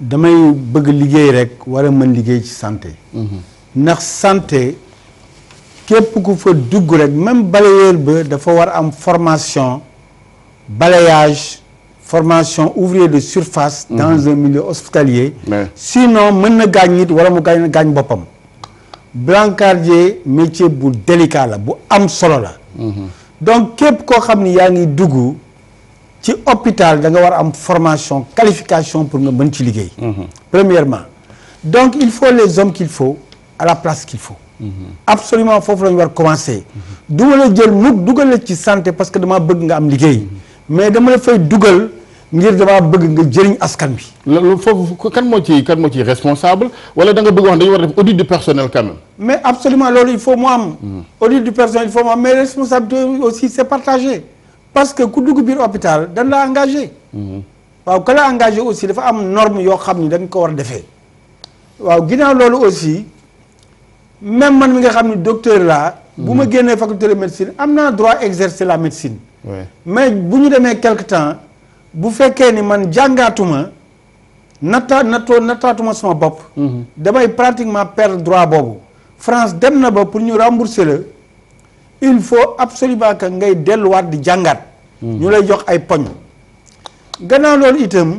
damay bëgg liggéey rek war a mën liggéey ci santé. ndax santé képp ku fa dugg rek même balayeur ba dafa war am formation balayage formation ouvrier de surface. dans un milieu hospitalier. sinon mën na gaañ nit wala mu gaañ boppam. brancardier métier bu délicat la bu am solo la. donc képp koo xam ni yaa ngi dugg ci hôpital da nga war a am formation qualification pour nga mën ci liggéey. premièrement donc il faut les hommes qu'il faut à la place qu'il faut. absolument foofu la ñu war commencer. du ma la jël mukk dugal la ci santé parce que dama bëgg nga am liggéey. mais dama la fay dugal ngir damaa bëgg nga jëriñ askan bi. loolu foofu kan moo ci responsable wala da nga bëgg wax dañu war a def audit du personnel quand même. mais absolument loolu il faut mu am. audit du personnel il faut mu am mais responsabilité aussi c'est partagé parce que ku dugg biir hôpital dañ la engagé. waaw ka la engagé aussi dafa am norme yoo xam ni dañ ko war a defee. waaw ginnaaw loolu aussi même man mi nga xam ni docteur laa. bu ma génnee faculté de médecine am naa droit exercer la médecine. mais bu ñu demee quelque temps bu fekkee ni man jàngaatuma nattaatuma sama bopp. damay pratiquement perdre droit boobu. France dem na ba pour ñu rembourser la il faut absolument que ngay delluwaat di jàngaat. ñu lay jox ay poñ. gannaaw loolu itam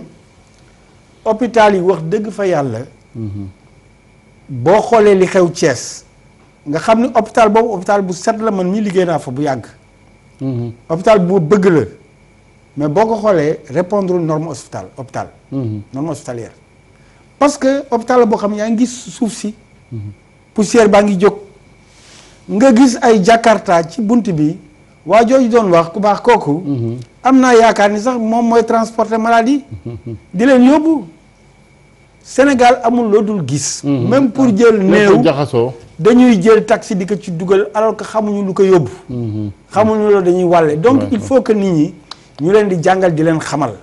hôpital yi wax dëgg fa yàlla. boo xoolee li xew Thiès nga xam ni hôpital boobu hôpital bu set la man mii liggéey naa fa bu yàgg. hôpital bu bëgg la mais boo ko xoolee répondre norme hôpital norme hospitalière parce que hôpital la boo xam ne yaa ngi gis suuf si poussière baa ngi jóg nga gis ay Jakarta ci bunt bi waa jooju doon wax ku baax kooku am naa yaakaar ni sax moom mooy transporter maladie di leen yóbbu Sénégal amul loo dul gis même pour jël néew dañuy jël taxi di ko ci dugal alors que xamuñu lu ko yóbbu xamuñu loolu dañuy wàlle donc il faut que nit ñi ñu leen di jàngal di leen xamal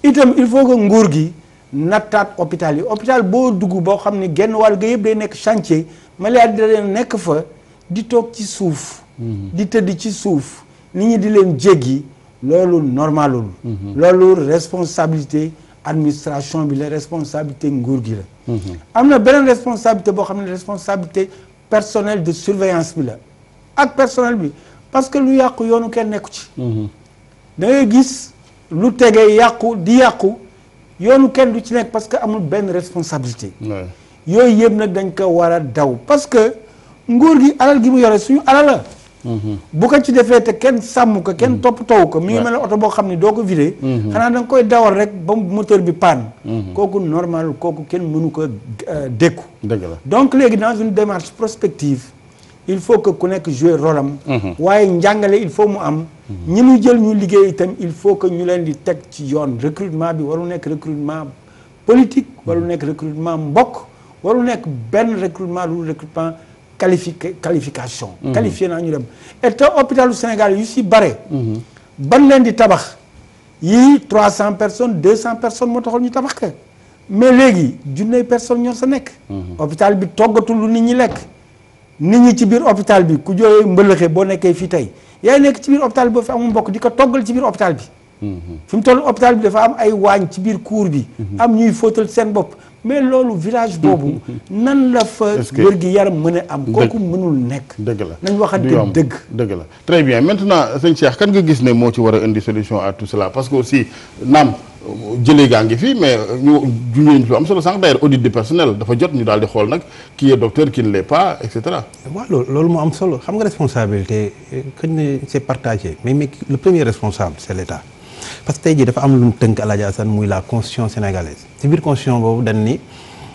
itam il faut que nguur gi nattaat hôpital yi hôpital boo dugg boo xam ne genn wàll ga yëpp day nekk chantier malade di leen nekk fa di toog ci suuf di tëdd ci suuf nit ñi di leen jéggi loolu normalul loolu responsabilité administration bi la responsabilité nguur gi la am na beneen responsabilité boo xam ne responsabilité personnel de surveillance bi la ak personnel bi parce que lu yàqu yoonu kenn nekku ci da ngay gis lu tegee yàqu di yàqu yoonu kenn du ci nekk parce que amul benn responsabilité yooyu yëpp nag dañ ko war a daw parce que nguur gi alal gi mu yore suñu alal la bu ko ci defee te kenn sàmm ko kenn toppatoo ko mi ngi mel ne oto boo xam ne doo ko vidé xanaa da nga koy dawal rek ba moteur bi panne kooku normal kooku kenn mënu ko dékku donc léegi dans une démarche prospective il faut que ku nekk jouer rôle am waaye njàngale il faut mu am ñi mu jël ñu liggéey itam il faut que ñu leen di teg ci yoon recrutement bi waru nekk recrutement politique waru nekk recrutement mbokk waru nekk benn recrutement lu recrutement qualification qualifié naa ñu dem et te hôpitalu Sénégal yu si bare ban leen di tabax yii 300 personnes 200 personnes moo taxoon ñu tabax ka mais léegi junney personnes ñoo sa nekk hôpital bi toggatul lu nit ñi lekk nit ñi ci biir hôpital bi ku jooyee mbëlëxe boo nekkee fii tey yaay nekk ci biir hôpital bi boo fi amul mbokk di ko toggal ci biir hôpital bi fi mu toll hôpital bi dafa am ay waañ ci biir cour bi am ñuy fóotal seen bopp mais loolu village boobu nan la fa wér gi yaram mën a am kooku mënul nekk dëgg la nañ waxante dëgg la très bien maintenant sëñ Cheikh kan nga gis ne moo ci war a indi solution à tout cela parce que aussi naam jëlee gaa ngi fii mais ñu juñu lu am solo sànq d'ailleurs audit du personnel dafa jot ñu daal di xool nag qui est docteur qui ne l'est pas et cetera waaw loolu moo am solo xam nga responsabilité xëy na c'est partagé mais le premier responsable c'est l'État parce que tey jii dafa am lu mu tënk Alaaji Assane muy la constitution sénégalaise ci biir constitution boobu dañ ni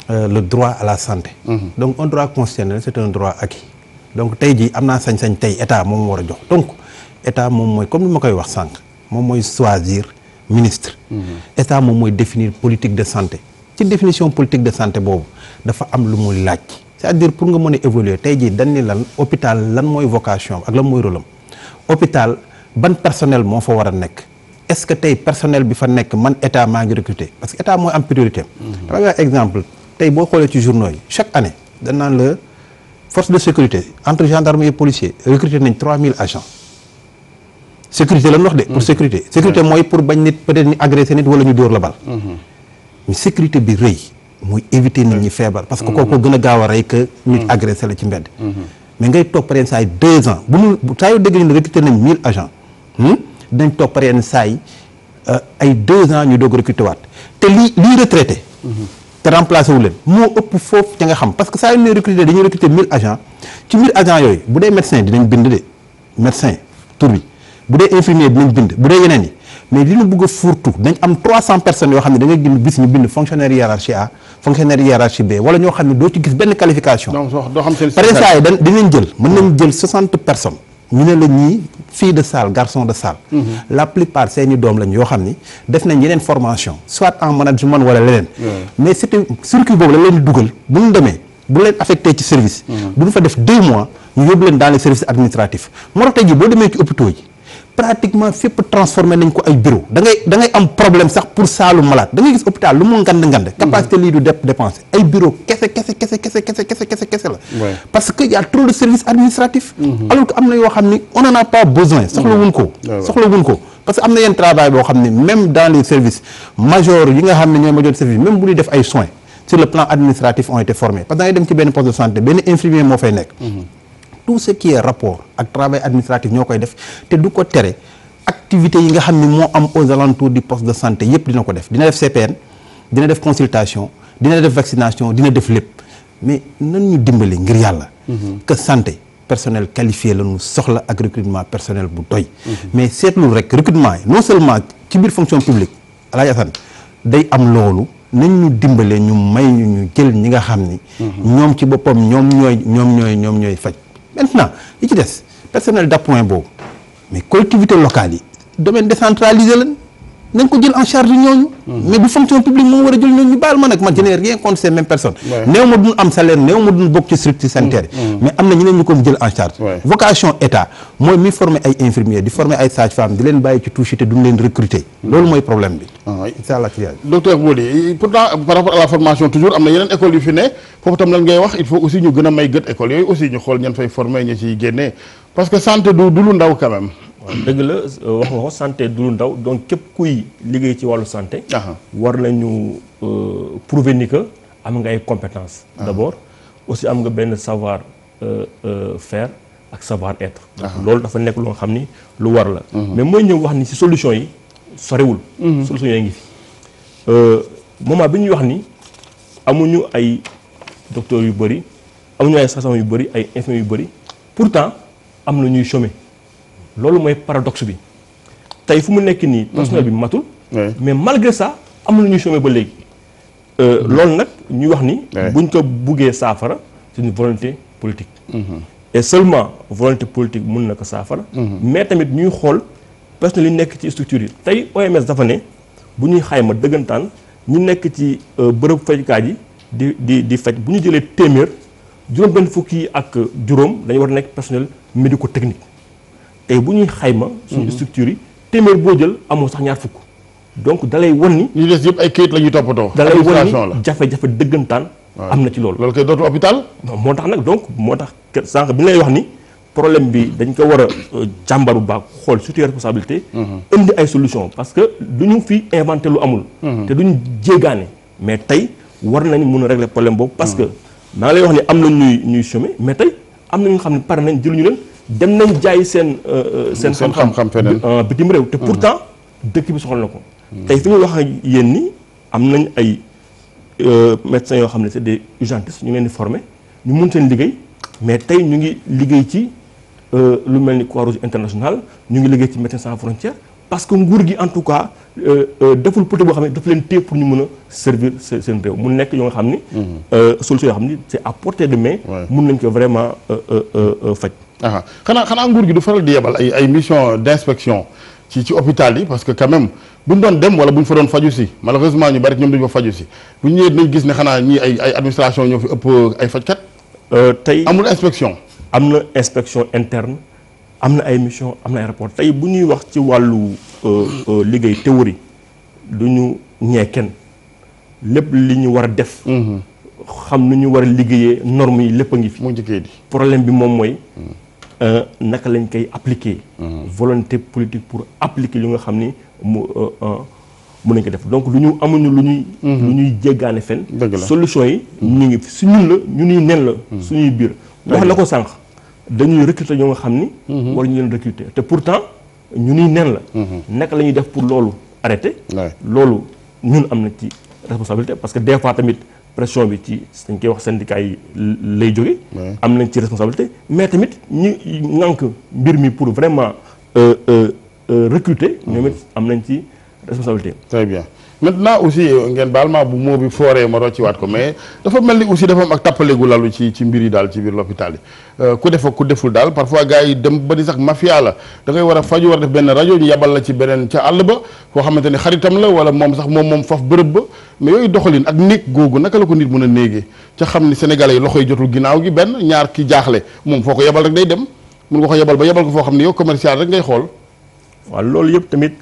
le droit à la santé. donc un droit constitutionnel c'est un droit acquis. donc tey jii am naa sañ-sañ tey état moom war a jox donc état moom mooy comme ni ma koy wax sànq moom mooy choisir ministre. état moom mooy définir politique de santé. ci définition politique de santé boobu dafa am lu mu laaj c'est-à-dire pour nga mën a évoluer tey jii dañ ni lan hôpital lan mooy vocation ak lan mooy rôle am hôpital ban personnel moo fa war a nekk est-ce que tey personnel bi fa nekk man état maa ngi recruter parce que état mooy am priorité. dama wax exemple tey boo xoolee ci journaux yi chaque année dañ naan la force de sécurité entre gendarmerie et policier recruter nañ 3000 agents sécurité lan wax de. pour sécurité sécurité mooy pour bañ nit peut-être ñu agressé nit wala ñu dóor la bal. mais sécurité bi rëy muy éviter nit ñi feebar parce que kooku gën a gaaw a rey que nit agressé la ci mbedd. mais ngay toog par yenn saa yi 2 ans bu ñu saa yoo dégg ñu recruter nañ 1000 agents dañ toog par yenn saa yi ay 2 ans ñu doog recruter waat te lii retraité. te remplacé wu leen moo ëpp foofu ca nga xam parce que saa yu ñuy recruter dañuy recruter 1000 agents ci 1000 agents yooyu bu dee médecin dinañ bind de médecin tur bi bu dee infirmier dinañ bind bu dee yeneen yi. mais li ñu bëgg a fourtu dañ am 300 personnes yoo xam ne da ngay gis ñu bind fonctionnaire hiérarchie A fonctionnaire hiérarchie B wala ñoo xam ne doo ci gis benn qualification. donc doo xam seen par exemple dinañ jël mën nañ jël 60 personnes ñu ne la ñii fille de salle garçon de salle. la plupart seeni doom lañ yoo xam ni def nañ yeneen formation soit en management wala leneen. mais c'était circuit boobu la leen di dugal bu ñu demee bu leen affecté ci service. bu ñu fa def 2 mois ñu yóbbu leen dans les services administratifs moo tax tey jii boo demee ci hôpitaux yi. pratiquement fépp transformé nañ ko ay bureau da ngay am problème sax pour saalu malade da ngay gis hôpital lu mu ngand capacité lii du dépenser ay bureau kese la parce que y a trop de services administratifs alors que am na yoo xam ni on en a pas besoin soxlawuñ ko parce que am na yenn travail boo xam ne même dans les services majeurs yi nga xam ne ñooy major de service même bu ñuy def ay soins sur le plan administratif ont été formés parce que da ngay dem ci benn poste de santé benn infirmier moo fay nekk tout ce qui est rapport ak travail administratif ñoo koy def te du ko tere activités yi nga xam ne moo am aux alentours du poste de santé yépp dina ko def dina def CPN dina def consultation dina def vaccination dina def lépp mais nan ñu dimbali ngir yàlla que santé personnel qualifié la ñu soxla ak recrutement personnel bu doy mais seetlul rek recrutement yi non seulement ci biir fonction publique Alaaji Assane day am loolu nañ ñu dimbale ñu may ñu jël ñi nga xam ni ñoom ci boppam ñoom ñooy faj maintenant li ci des personnel d'appoint boobu mais collectivités locales yi domaine décentralisé lañ nañ ko jël en charge ñooñu mais bu fonction publique moom war a jël ñooñu ñu baal ma nag man je n'ai rien contre ces mêmes personnes néew ma duñ am salaire néew ma duñ bokk ci structure sanitaire mais am na ñeneen ñu ko jël en charge vocation état mooy mi former ay infirmiers di former ay sages-femmes di leen bàyyi ci touche te duñ leen recruter loolu mooy problème bi c'est la criage docteur Bodi pourtant par rapport à la formation toujours am na yeneen écoles yu fi ne foofu tam lan ngay wax il faut aussi ñu gën a may gët écoles yooyu aussi ñu xool ñan fay former ñi ciy génnee parce que santé du lu ndaw quand même waaw dëgg la wax nga ko santé du lu ndaw donc képp kuy liggéey ci wàllu santé war nañu prouver ni que am nga ay compétences d'abord aussi am nga benn savoir faire ak savoir être loolu dafa nekk loo xam ni lu war la mais mooy ñëw wax ni ci solution yi sorewul solution yi ngi fi moment bi ñuy wax ni amuñu ay docteurs yu bëri amuñu ay sages-femmes yu bëri ay infirmiers yu bëri pourtant am na ñuy chômer loolu mooy paradoxe bi tey fu mu nekk nii personnel bi matul mais malgré ça am na ñuy chômer ba léegi loolu nag ñuy wax ni buñ ko buggee saafara c'est une volonté politique et seulement volonté politique mun na ko saafara mais tamit ñuy xool personnel yi nekk ci structure yi tey OMS dafa ne bu ñuy xayma dëggantaan ñu nekk ci bërëb fajukaay yi di faj bu ñu jëlee téeméer juróom benn fukki ak juróom dañu war a nekk personnel médico-technique tey bu ñuy xayma suñu structure yi téeméer boo jël amoo sax ñaar fukk donc dalay wan ni ñu des yëpp ay kayit la ñuy toppatoo dalay wan ni jafe-jafe dëggantaan am na ci loolu loolu koy dootu hôpital non moo tax nag donc moo tax sànq bi lay wax ni problème bi dañ ko war a jàmbaru baax xool surtout responsabilité indi ay solution parce que du ñu fi inventé lu amul te duñu jéegaane mais tey war nañ mun a régler problème boobu parce que maa ngi lay wax ni am na ñuy chômer mais tey am na ñu xam ne pare nañ jëluñu leen dem nañ jaay seen xam-xam feneen bitim réew te pourtant dëkk bi soxla na ko tey fi ñu wax ak yéen ni am nañ ay médecins yoo xam ne c'est des urgentistes ñu ngi leen di former ñu mun seen liggéey mais tey ñu ngi liggéey ci lu mel ni Croix-Rouge international ñu ngi liggéey ci Médecins sans frontières parce que nguur gi en tout cas deful peut-être boo xam ne daf leen téye pour ñu mën a servir seen réew mu nekk yoo nga xam ni solution yoo xam ni c'est à portée de main mun nañ ko vraiment faj xanaa nguur gi du faral di yebal ay mission d'inspection ci hôpital yi parce que quand même bu ñu doon dem wala bu ñu fa doon faju si malheureusement ñu bari ñoom dañu fa faju si bu ñu ñëwee dinañ gis ne xanaa ñii ay administration ñoo fi ëpp ay fajkat tey amul inspection am na inspection interne am na ay mission am na ay rapport tey bu ñuy wax ci wàllu liggéey théorie du ñu ñee kenn lépp li ñu war a def xam nu ñu war a liggéeyee normes yi lépp a ngi fi mu njëkkee di problème bi moom mooy naka lañ koy appliquer volonté politique pour appliquer li nga xam ni mun nañ ko def donc amuñu lu ñuy jéggaane fen solution yi ñu ngi su ñun la ñu ñuy nen la suñuy biir wax la ko sànq dañuy recruter ñoo nga xam ni war ñu leen recruter te pourtant ñu ñuy nen la naka la ñuy def pour loolu arrêter loolu ñun am na ci responsabilité parce que des fois tamit pression bi ci dañ koy wax syndicat yi lay jóge am nañ ci responsabilité mais tamit ñi ŋànk mbir mi pour vraiment recruter ñoom it am nañ ci responsabilité. Très bien maintenant aussi ngeen baal ma bu moo bi fooree ma rocciwaat ko mais dafa mel ni aussi dafa am ak tappale gu lalu ci mbir yi daal ci biir l'hôpital yi ku def ak ku deful daal parfois gars yi dem ba di sax mafia la da ngay war a faju war a def benn rajo ñu yabal la ci beneen ca àll ba koo xamante ni xaritam la wala moom sax moom faf bërëb ba mais yooyu doxalin ak néeg googu naka la ko nit mën a néegee ca xam ni sénégalais yi loxo yi jotul ginnaaw gi benn ñaar ki jaaxle moom foo ko yebal rek day dem mun nga ko yebal ba yebal ko foo xam ne yow commercial rek ngay xool. waaw loolu yëpp tamit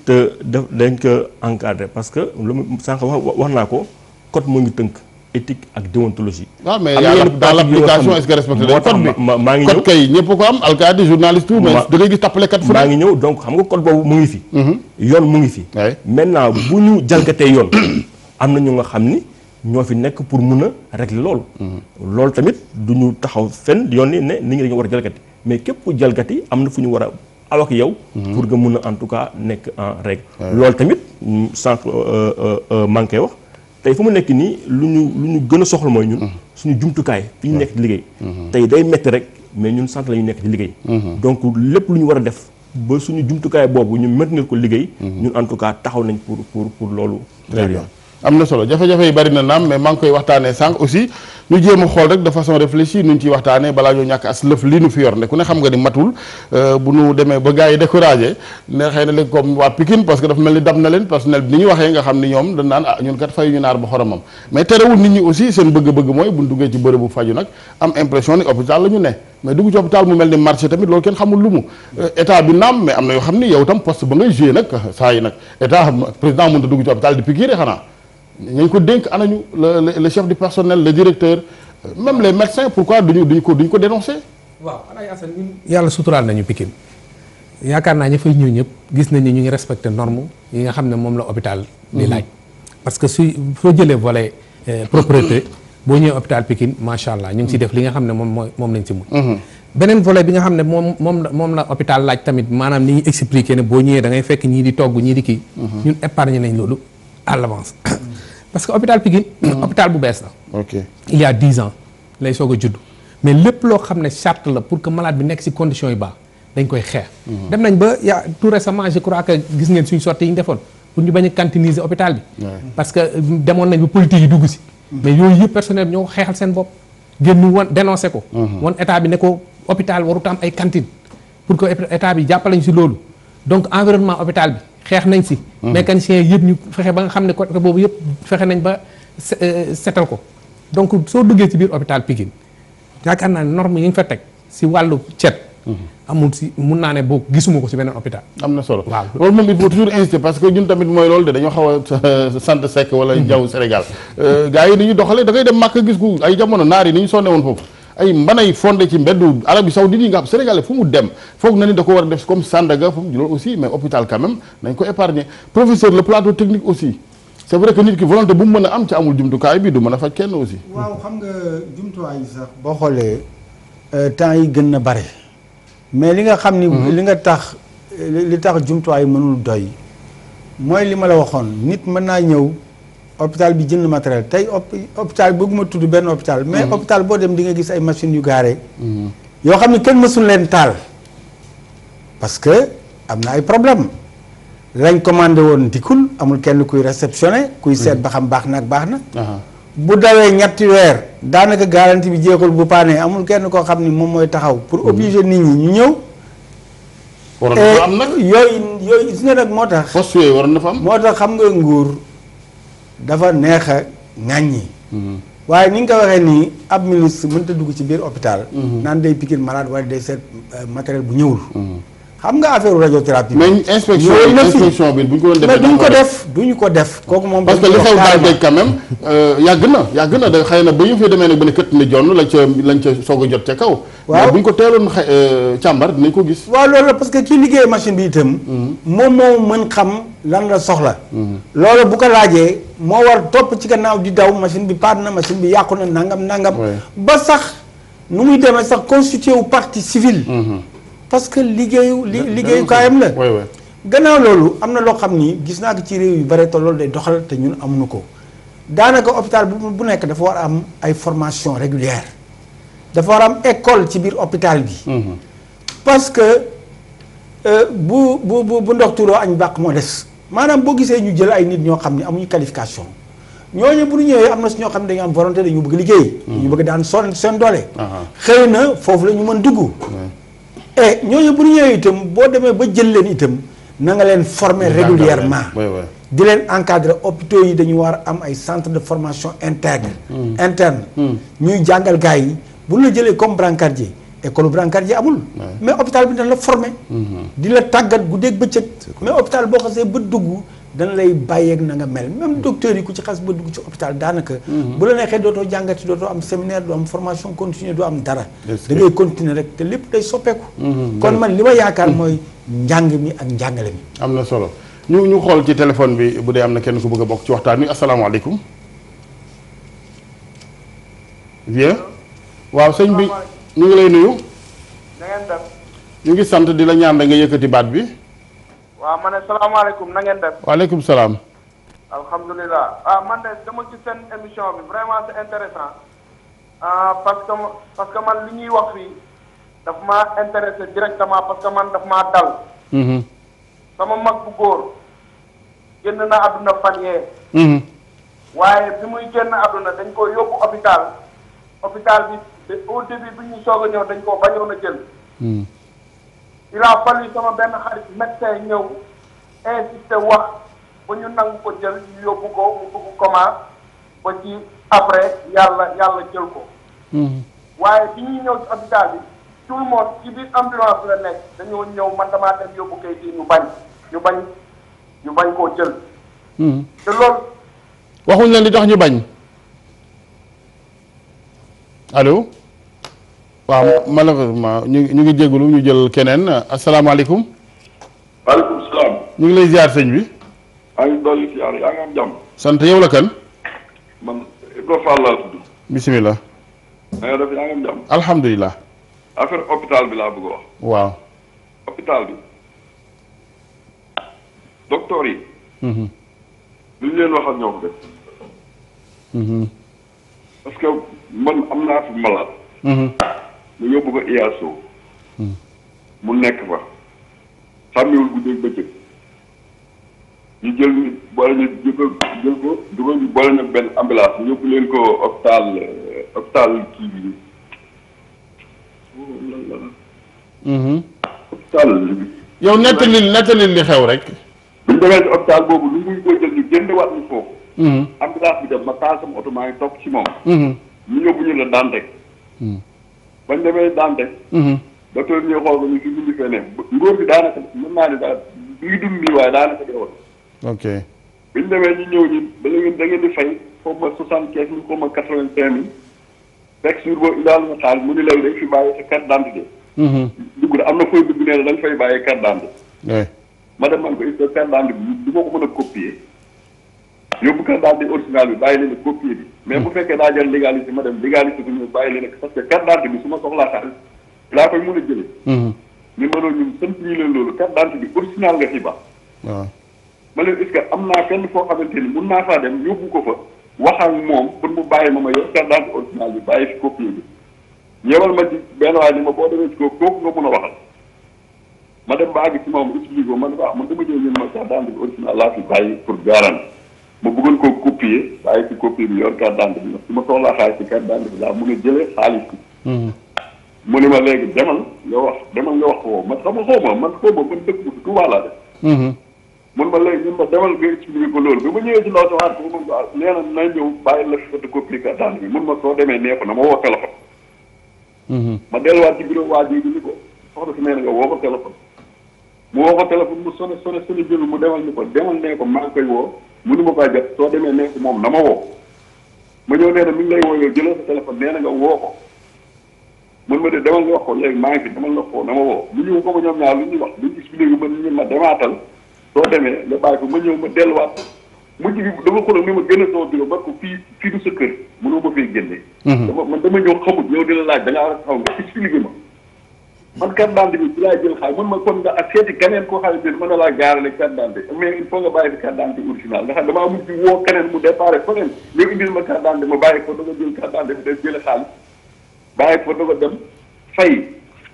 dañ ko encadré parce que lu mu sànq wax naa ko code moo ngi tënk éthique ak déontologie. waaw mais dans l'application est-ce que respecté nañ code bi maa ngi ñëw code kay ñëpp ko am alkaati journaliste tout mais da ngay gis tappalekat fu maa ngi ñëw donc xam nga code boobu mu ngi fi. yoon mu ngi fi. maintenant bu ñu jalgatee yoon am na ñu nga xam ni ñoo fi nekk pour mun a régler loolu. loolu tamit du ñu taxaw fenn yoon ni ne nit ñi dañu war a jalgati mais képp ku jalgati am na fu ñu war a aw ak yow. pour nga mun a en tout cas nekk en règle. loolu tamit sànq maa ngi koy wax tey fu mu nekk nii lu ñu gën a soxla mooy ñun. suñu jumtukaay fi ñu nekk di liggéey. tey day metti rek mais ñun sant la ñu nekk di liggéey. donc lépp lu ñu war a def ba suñu jumtukaay boobu ñu maintenir ko liggéey. ñun en tout cas taxaw nañ pour loolu. très bien am na solo jafe-jafe yi bari na naam mais maa ngi koy waxtaanee sànq aussi ñu jéem a xool rek de façon réfléchie nu ñu ciy waxtaanee balaa ñoo ñàkk as lëf li nu fi yor ne ku ne xam nga ni matul bu nu demee ba gars yi découragé ne xëy na léegi comme waa Pikine parce que dafa mel ni dab na leen personnel bi ni ñu waxee nga xam ni ñoom dañ naan ñun kat fayu ñu naar ba xoromam mais terewul nit ñi aussi seen bëgg-bëgg mooy bu ñu duggee ci bërëbu faju nag am impression ni hôpital la ñu ne mais dugg ci hôpital mu mel ni marché tamit loolu kenn xamul lu mu état bi naam mais am na yoo xam ni yow tam poste ba ngay joué nag saa yi nag état président mënut a dugg ci hôpital di piqûre xanaa ñu ko dénk anañu le chef du personnel le directeur même les médecins pourquoi duñu ko dénoncer. waaw Alaye Assane ñun yàlla suturaal nañu Pikine yaakaar naa ña fay ñëw ñëpp gis nañ ni ñu ngi respecté norme yi nga xam ne moom la hôpital di laaj parce que soo jëlee volet propreté boo ñëwee hôpital Pikine macha allah ñu ngi si def li nga xam ne moom lañ si mun beneen volet bi nga xam ne moom la hôpital laaj tamit maanaam ni ñuy expliqué ne boo ñëwee da ngay fekk ñii di togg ñii di kii ñun épargné nañ loolu à l'avance parce que hôpital Pikine hôpital bu bees la ok il y a 10 ans lay soog a judd mais lépp loo xam ne charte la pour que malade bi nekk ci conditions yu baax dañ koy xeex dem nañ ba tout récemment je crois que gis ngeen suñu sortie yi ñu defoon pour ñu bañ a cantiniser hôpital bi parce que demoon nañ ba politique yi dugg ci mais yooyu yëpp personnel bi ñoo ko xeexal seen bopp génn woon dénoncé ko woon état bi ne ko hôpital warut am ay cantine pour que état bi jàppale ñu ci loolu donc environnement hôpital bi xeex nañ ci mécaniciens yëpp ñu fexe ba nga xam ne côté boobu yëpp fexe nañ ba setal ko donc soo duggee ci biir hôpital Pikine yaakaar naa ne norme yi ñu fa teg ci wàllu cet amul ci mun naa ne boo gisuma ko ci beneen hôpital am na solo waaw loolu moom il faut toujours insister parce que ñun tamit mooy loolu de dañoo xaw a sant Seck wala jaww Sénégal gars yi ni ñu doxalee da ngay dem màkk gis ku ay jamono naar yi ni ñu sonne woon foofu ay mbanay fondé ci mbeddu Arabie Saoudite yi nga xam Sénégalais fu mu dem foog na ni da ko war a def comme Sandaga fu mu loolu aussi mais hôpital quand même nañ ko épargner professeur le plateau technique aussi c'est vrai que nit ki volonté bu mu mën a am ci amul jumtukaay bi du mën a faj kenn aussi. waaw xam nga jumtuwaay yi sax boo xoolee temps yi gën na bare mais li nga xam ni. li tax jumtuwaay mënul doy mooy li ma la waxoon nit mën naa ñëw hôpital bi jënd matériel tey hôpital bëgguma tudd benn hôpital. mais hôpital boo dem di nga gis ay machines yu gaare. yoo xam ne kenn mësul leen taal parce que am na ay problème lañ commandé woon dikkul amul kenn kuy réceptionné kuy seet ba xam baax na ak baax na. bu dawee ñetti weer daanaka garantie bi jeexul bu paanee amul kenn koo xam ni moom mooy taxaw pour obliger nit ñi ñu ñëw. waroon na fa am nag yooyu gis nga nag moo tax. poste yooyu waroon na fa am. moo tax xam nga nguur dafa neex a ŋàññi. waaye ni nga ko waxee nii ab ministre mënta dugg ci biir hôpital. naan day piquer malade wala day seet matériel bu ñëwul. xam nga affaire radiothérapie. mais inspection bi bu ñu ko doon defee. mais duñu ko def kooku moom. parce que li xew daal dégg quand même yàgg na da xëy na ba ñu fi demee nag ba ne kët ne jonn lañ ca soog a jot ca kaw. waaw mais bu ñu ko teeloon càmbar dinañ ko gis. waaw loolu la parce que kii liggéey machine bi itam. moom moo mën xam lan la soxla. loolu bu ko laajee moo war topp ci gannaaw di daw machine bi paat na machine bi yàqu na nangam. ba sax nu muy demee sax constitué wu partie civile. parce que liggéeyu kaayam la. gannaaw loolu am na loo xam ni gis naa ko ci réew yu bare te loolu day doxal te ñun amuñu ko daanaka hôpital bu nekk dafa war a am ay formation régulière dafa war a am école ci biir hôpital bi. parce que bu ndox tuuroo añ bàq moo des maanaam boo gisee ñu jël ay nit ñoo xam ne amuñu qualification ñooñu bu ñu ñëwee am na si ñoo xam ne dañu am volonté dañu bëgg liggéey. ñu bëgg daan seen doole. xëy na foofu la ñu mën dugg. et ñooñu bu ñu ñëwee itam boo demee ba jël leen itam na nga leen former régulièrement di leen encadrer. hôpitaux yi dañu war a am ay centre de formation interne ñuy jàngal gars yi bu ñu la jëlee comme brancardier école brancardier amul mais hôpital bi dañ la former di la tàggat guddeeg bëccëg mais hôpital boo xasee ba dugg dana lay bàyyeeg na nga mel même docteur yi ku ci xas ba dugg ci hôpital daanaka bu la neexee dootoo jàngati dootoo am séminaire doo am formation continue doo am dara da ngay continuer rek te lépp day soppeeku kon man li ma yaakaar mooy njàng mi ak njàngale mi am na solo ñu xool ci téléphone bi bu dee am na kenn ku bëgg a bokk ci waxtaan wi asalaamaaleykum bien waaw sëñ bi ñu ngi lay nuyu na ngeen def ñu ngi sant di la ñaan da nga yëkkati baat bi waaw ma ne salaamaaleykum na ngeen def. waaleykum salaam. alhamdulilah man de dama ci seen émission bi vraiment c'est intéressant parce que man li ñuy wax fii daf maa intéressé directement parce que man daf maa dal. sama mag bu góor génn na àdduna fan yee. waaye bi muy génn àdduna dañ ko yóbbu hôpital bi au début bi ñu soog a ñëw dañ ko bañoon a jël. il a fallu sama benn xarit médecin ñëw insisté wax ba ñu nangu ko jël ñu yóbbu ko mu dugg coma ba ci après yàlla jël ko. waaye bi ñuy ñëw ci hôpital bi tout le monde ci biir ambulance la nekk dañoo ñëw man damaa dem yóbbu kayit yi ñu bañ koo jël. te loolu. waxuñ leen di tax ñu bañ. allo. waaw malheureusement ñu ngi jégalu ñu jël keneen asalaamaaleykum. waaleykum salaam. ñu ngi lay ziar sëñ bi. maa ngi dolli ziar yaa ngi am jàmm. sant yow la kan. man Ibrahima Fall laa tudd. bisimilah. na nga def yaa ngi am jàmm. alhamdulilah. affaire hôpital bi laa bëgg a wax. waaw. hôpital bi. docteur yi. lu ñu leen waxal ñoo ko def. parce que man am naa fi malade. mu yóbbu ko IASO. mu nekk fa. xàmmewul guddeeg bëccëg. ñu jël boole ñu jël ko dugal ñu boole ñu benn ambulance ñu yóbbu leen ko hôpital kii bi. hôpital. yow nettali li xew rek. bu ñu demee ci hôpital boobu lu muy koy jël ñu génnewaat ñu foofu. ambulance bi dem ma taal sama oto maa ngi topp ci moom. ñu yóbbu ñu la Dantec. bañ demee Dantec. docteur ñuy xool ko ñu si bindi fee ne ngóor bi daanaka mën naa ne daal du ngi dund nii waaye daanaka dee woon. ok biñ demee ñu ñëw ñi da ngeen di fay xaw ma 75 000 xaw ma 85 000 fekk jour boobu indaal ma xaalis mu ni léegi dañ fi bàyyi sa carte d'identité. dugg na am na fooy dugg nee na da nga fay bàyyi carte d'identité. ma dem man ko il faut carte d'identité bi du ma ko mën a copier. yóbbu carte d'identité original bi bàyyi leen a copier bi. mais bu fekkee daa jël légalité ma dem légalité bi ñu bàyyi leen parce que carte d'identité bi su ma soxlaa xaalis laa koy mën a jëlee. ñu mënoon ñun sant ñu leen loolu carte d'identité bi original nga fi ba. waaw ma leen est-ce que am naa fenn foo xamante ni mun naa faa dem yóbbu ko fa wax ak moom pour mu bàyyi ma yor carte d'identité original bi bàyyi fi copie bi. ñëwal ma ci benn waay ni ma boo demee ci kooku nga mun a waxal ma dem ba àgg ci moom expliqué ko man dama ñëw ñun ma carte d'identité bi original laa fi bàyyi pour garantie ma bëggoon koo copier bàyyi ci copie bi yor carte d'identité bi nag su ma soxlaa xaalis ci carte d'identité bi laa mun a jëlee xaalis bi mu ne ma léegi demal nga wax ko man xam nga xaw ma man dëkk bu Tuubaa laa def mun ma léegi ñun ma demal nga expliqué ko loolu bi ma ñëwee ci ndaw si waat ko mun ko nee na na ñëw bàyyi la photocopie carte d'identité bi mun ma soo demee nee ko na ma woo téléphone ma delluwaat ci bureau waa ji bi ni ko soxna si nee na nga woo ko téléphone mu woo ko téléphone mu sonné jël mu demal ni ko demal nee ko maa ngi koy woo mënu ma koy jot soo demee nee ko moom na ma woo ma ñëw nee na mi ngi lay woo yow jëlal sa téléphone nee na nga woo ko mun ma de demal nga wax ko léegi maa ngi fi demal nga ko na ma woo lu ñu ko ñoom ñaar lu ñuy wax lu ñu expliqué ba ñu ma demaatal soo demee nga bàyyi ko ma ñëw ma delluwaat mujj bi dama ko ni ma gën a soo bureau parce que fii du sa kër mënoo ma fiy génnee dama ñëw xamut yow di la laaj da ngaa war a xaw nga expliqué ma man carte d'identité bi ci laay jël xaalis man ma kon nga ak seeti keneen koo xam ne mën na laa gaarale carte d'identité mais il faut nga bàyyi fi carte d'identité original nga xam damaa mujj woo keneen mu déparé feneen léegi indil ma carte d'identité ma bàyyi ko da nga jël carte d'identité bi day jële xaalis bàyyi ko da nga dem fay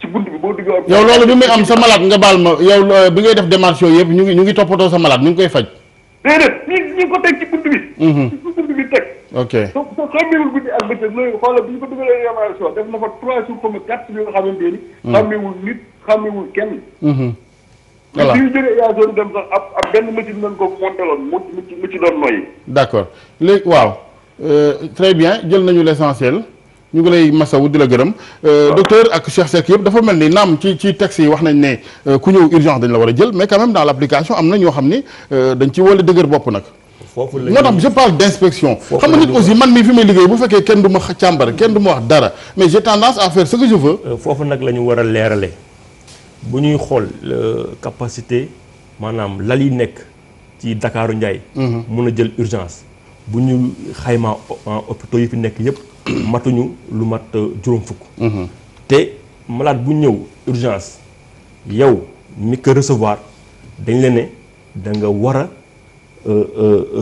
ci bunt bi boo duggee yow loolu bi muy am sa malade nga baal ma yow bi ngay def démarche yooyu yëpp ñu ngi toppatoo sa malade ñu ngi koy faj déedéet ñu ko teg ci bunt bi ci bunt bi teg ok so xàmmeewul guddi ak bëccëg loolu xoolal bi ñu ko dugalee évaluation def na fa 3 jours comme 4 jours yoo xamante ni xàmmeewul nit xàmmeewul kenn voilà bi ñu jógee évaluation dem sax ab benn machine nañ ko monteloon mu ci doon noyyi d'accord léegi waaw très bien jël nañu l'essentiel ñu ngi lay masawu di la gërëm docteur ak Cheikh Seck yëpp dafa mel ni naam ci texte yi wax nañ ne ku ñëw urgence dañ la war a jël mais quand même dans l'application am na ñoo xam ni dañ ci wala dëgër bopp nag foofu la moo tax je parle d'inspection xam nga nit aussi man mii fi may liggéey bu fekkee kenn du ma càmbar kenn du ma wax dara mais j'ai tendance à faire ce que je veux foofu nag la ñu war a leerale bu ñuy xool capacité maanaam lal yi nekk ci Dakaaru Njaay mun a jël urgence bu ñu xaymaa hôpitaux yi fi nekk yëpp matuñu lu mat juróom fukk te malade bu ñëw urgence yow mi ko recevoir dañ la ne da nga war a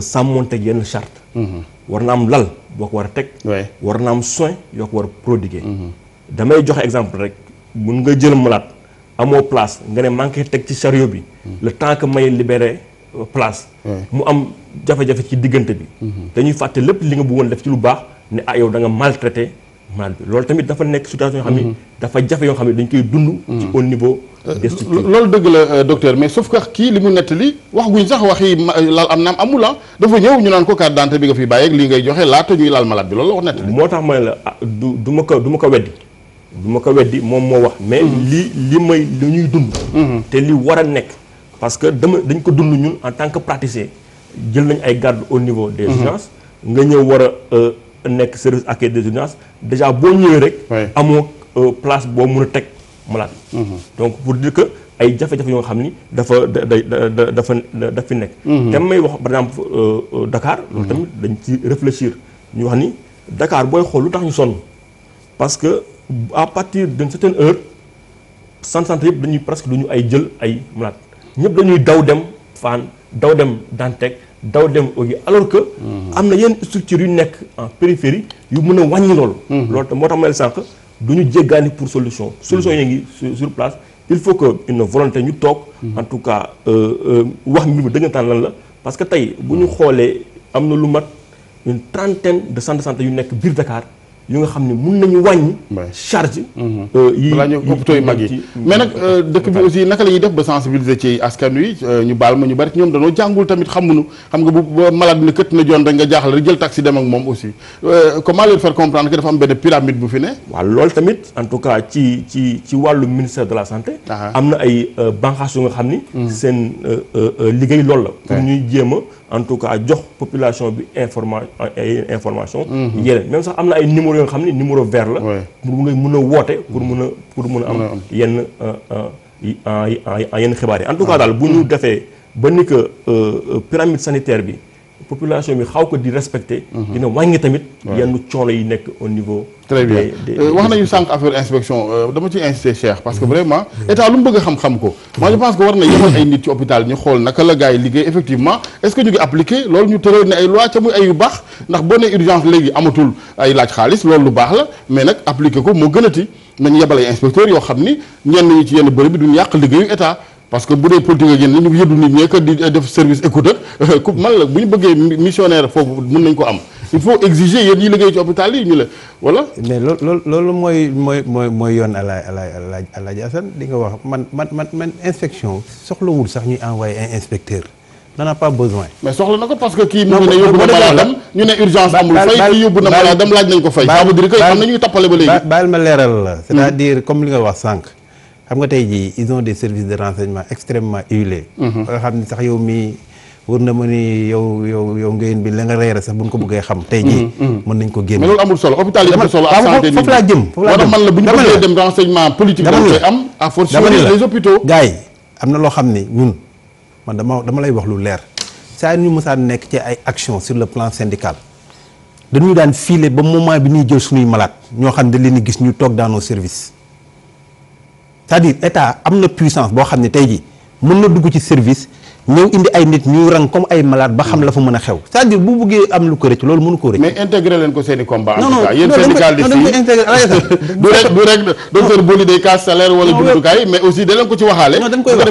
sàmmonteeg yenn charte war na am lal boo ko war a teg war na am soin yoo ko war a prodiguer damay joxe exemple rek mun nga jël malade amoo place nga ne maa ngi koy teg ci chariot bi le temps que may libérer place mu am jafe-jafe ci diggante bi dañuy fàtte lépp li nga bëggoon def ci lu baax ne yow da nga maltraité malade bi loolu tamit dafa nekk situation yoo xam ni dafa jafe yoo xam ne dañ koy dund ci au niveau des structures loolu dëgg la docteur mais sauf que kii li mu nettali wax guñ sax waxi laal am naam amul dafa ñëw ñu naan ko carte d'identité bi nga fi bàyyi ak lii ngay joxe laata ñuy laal malade bi loolu la wax nettali moo tax ma ne la du ma ko weddi moom moo wax mais li ñuy dund te li war a nekk parce que dañ ko dund ñun en tant que praticien jël nañ ay garde au niveau des urgences nga ñëw war a nekk service accueil des urgences déjà boo ñëwee rek amoo place boo mën a teg malade donc pour dire que ay jafe-jafe yoo xam ni dafa fi nekk te may wax par exemple Dakar loolu tamit dañ ci réfléchir ñu wax ni Dakar booy xool lu tax ñu sonn parce que à partir d'une certaine heure santé yëpp dañuy presque duñu ay jël ay malade ñëpp dañuy daw dem Fann daw dem Dantec daw dem Ogi alors que am na yenn structures yu nekk en périphérie yu mën a wàññi loolu loolu moo tax ma sànq du ñu jéggaani pour solution yi ngi sur place il faut que une volonté ñu toog en tout cas wax mbir mi dëggantaan lan la parce que tey bu ñu xoolee am na lu mat une trentaine de centres de santé yu nekk biir Dakar yu nga xam ne mun nañu wàññi charge yi hôpitaux yu mag yi mais nag dëkk bi aussi naka la ñuy def ba sensibiliser ci askan wi ñu baal ma ñu bari ñoom dañoo jàngul tamit xamuñu xam nga bu malade bi ne këtt na joon rek nga jaaxal rek jël taxi dem ak moom aussi comment leur faire comprendre que dafa am benn pyramide bu fi ne waaw loolu tamit en tout cas ci wàllu ministère de la santé am na ay banqaas yu nga xam ni seen liggéey loolu la pour ñuy jéem a en tout cas jox population bi information yeneen même sax am na ay numéro yoo nga xam ne numéro vert la pour ngay mën a woote pour mën a am yenn xibaar yi en tout cas daal bu ñu defee ba ni que pyramide sanitaire bi population bi xaw ko di respecter dina wàññi tamit yenn coono yi nekk au niveau très bien wax nañu sànq affaire inspection dama ci insister Cheikh parce que vraiment état lu mu bëgg a xam ko moi je pense que war na yebal ay nit ci hôpital ñu xool naka la gars yi liggéey effectivement est-ce que ñu ngi appliquer loolu ñu tëral ne ay loi ca muy ay yu baax ndax boo ne urgence léegi amatul ay laaj xaalis loolu lu baax la mais nag appliquer ko moo gënati nañu yebal ay inspecteurs yoo xam ni ñenn ñi ci yenn bërëb bi duñ yàq liggéeyu état parce que bu dee politique ak yéen ñu yëddu nit ñi que di def service écoute ak ku man la bu ñu bëggee missionnaire foofu mën nañ ko am il faut exiger yéen ñi liggéey ci hôpital yi ñu la wala. mais loolu mooy yoon Alaaji Assane di nga wax man inspection soxlawul sax ñuy envoyé un inspecteur. n'en a pas besoin. mais soxla na ko parce que kii mu ngi ne yóbbu na malaadam ñu ne urgence amul fay kii yóbbu na malaadam laaj nañ ko fay. ça veut dire que am na ñuy tappale ba léegi. baal ma leeral la. c'est-à-dire comme li nga wax sànq. xam nga tey jii ils ont des services de renseignement extrêmement huilés. ba nga xam ni sax yow mii wër na ma ni yow ngeen bi la nga reere sax buñ ko bëggee xam. tey jii mën nañ ko génne. mais loolu amul solo hôpital yi amul solo. ak santé foofu laa jëm man la bu ñu bëggee dem renseignement politique dañ koy am à fortiori les hôpitaux. gars yi am na loo xam ni ñun man dama lay wax lu leer saa ñu mësaan nekk ci ay action sur le plan syndical dañu daan filer ba moment bi ñuy jël suñuy malade ñoo xam ne da leen di gis ñu toog dans nos services c'est-à-dire état am na puissance boo xam ne tey jii mën na dugg ci service ñëw indi ay nit ñuy rang comme ay malade ba xam la fa mën a xew c'est-à-dire bu bëggee am lu ko rëcc loolu mënu ko rëcc. mais intégré leen ko seen i combat. non non yéen syndicalistes yi du rek docteur Boli day casse salaire wala jumtukaay mais aussi da leen ko ci waxaale. non dañ koy wax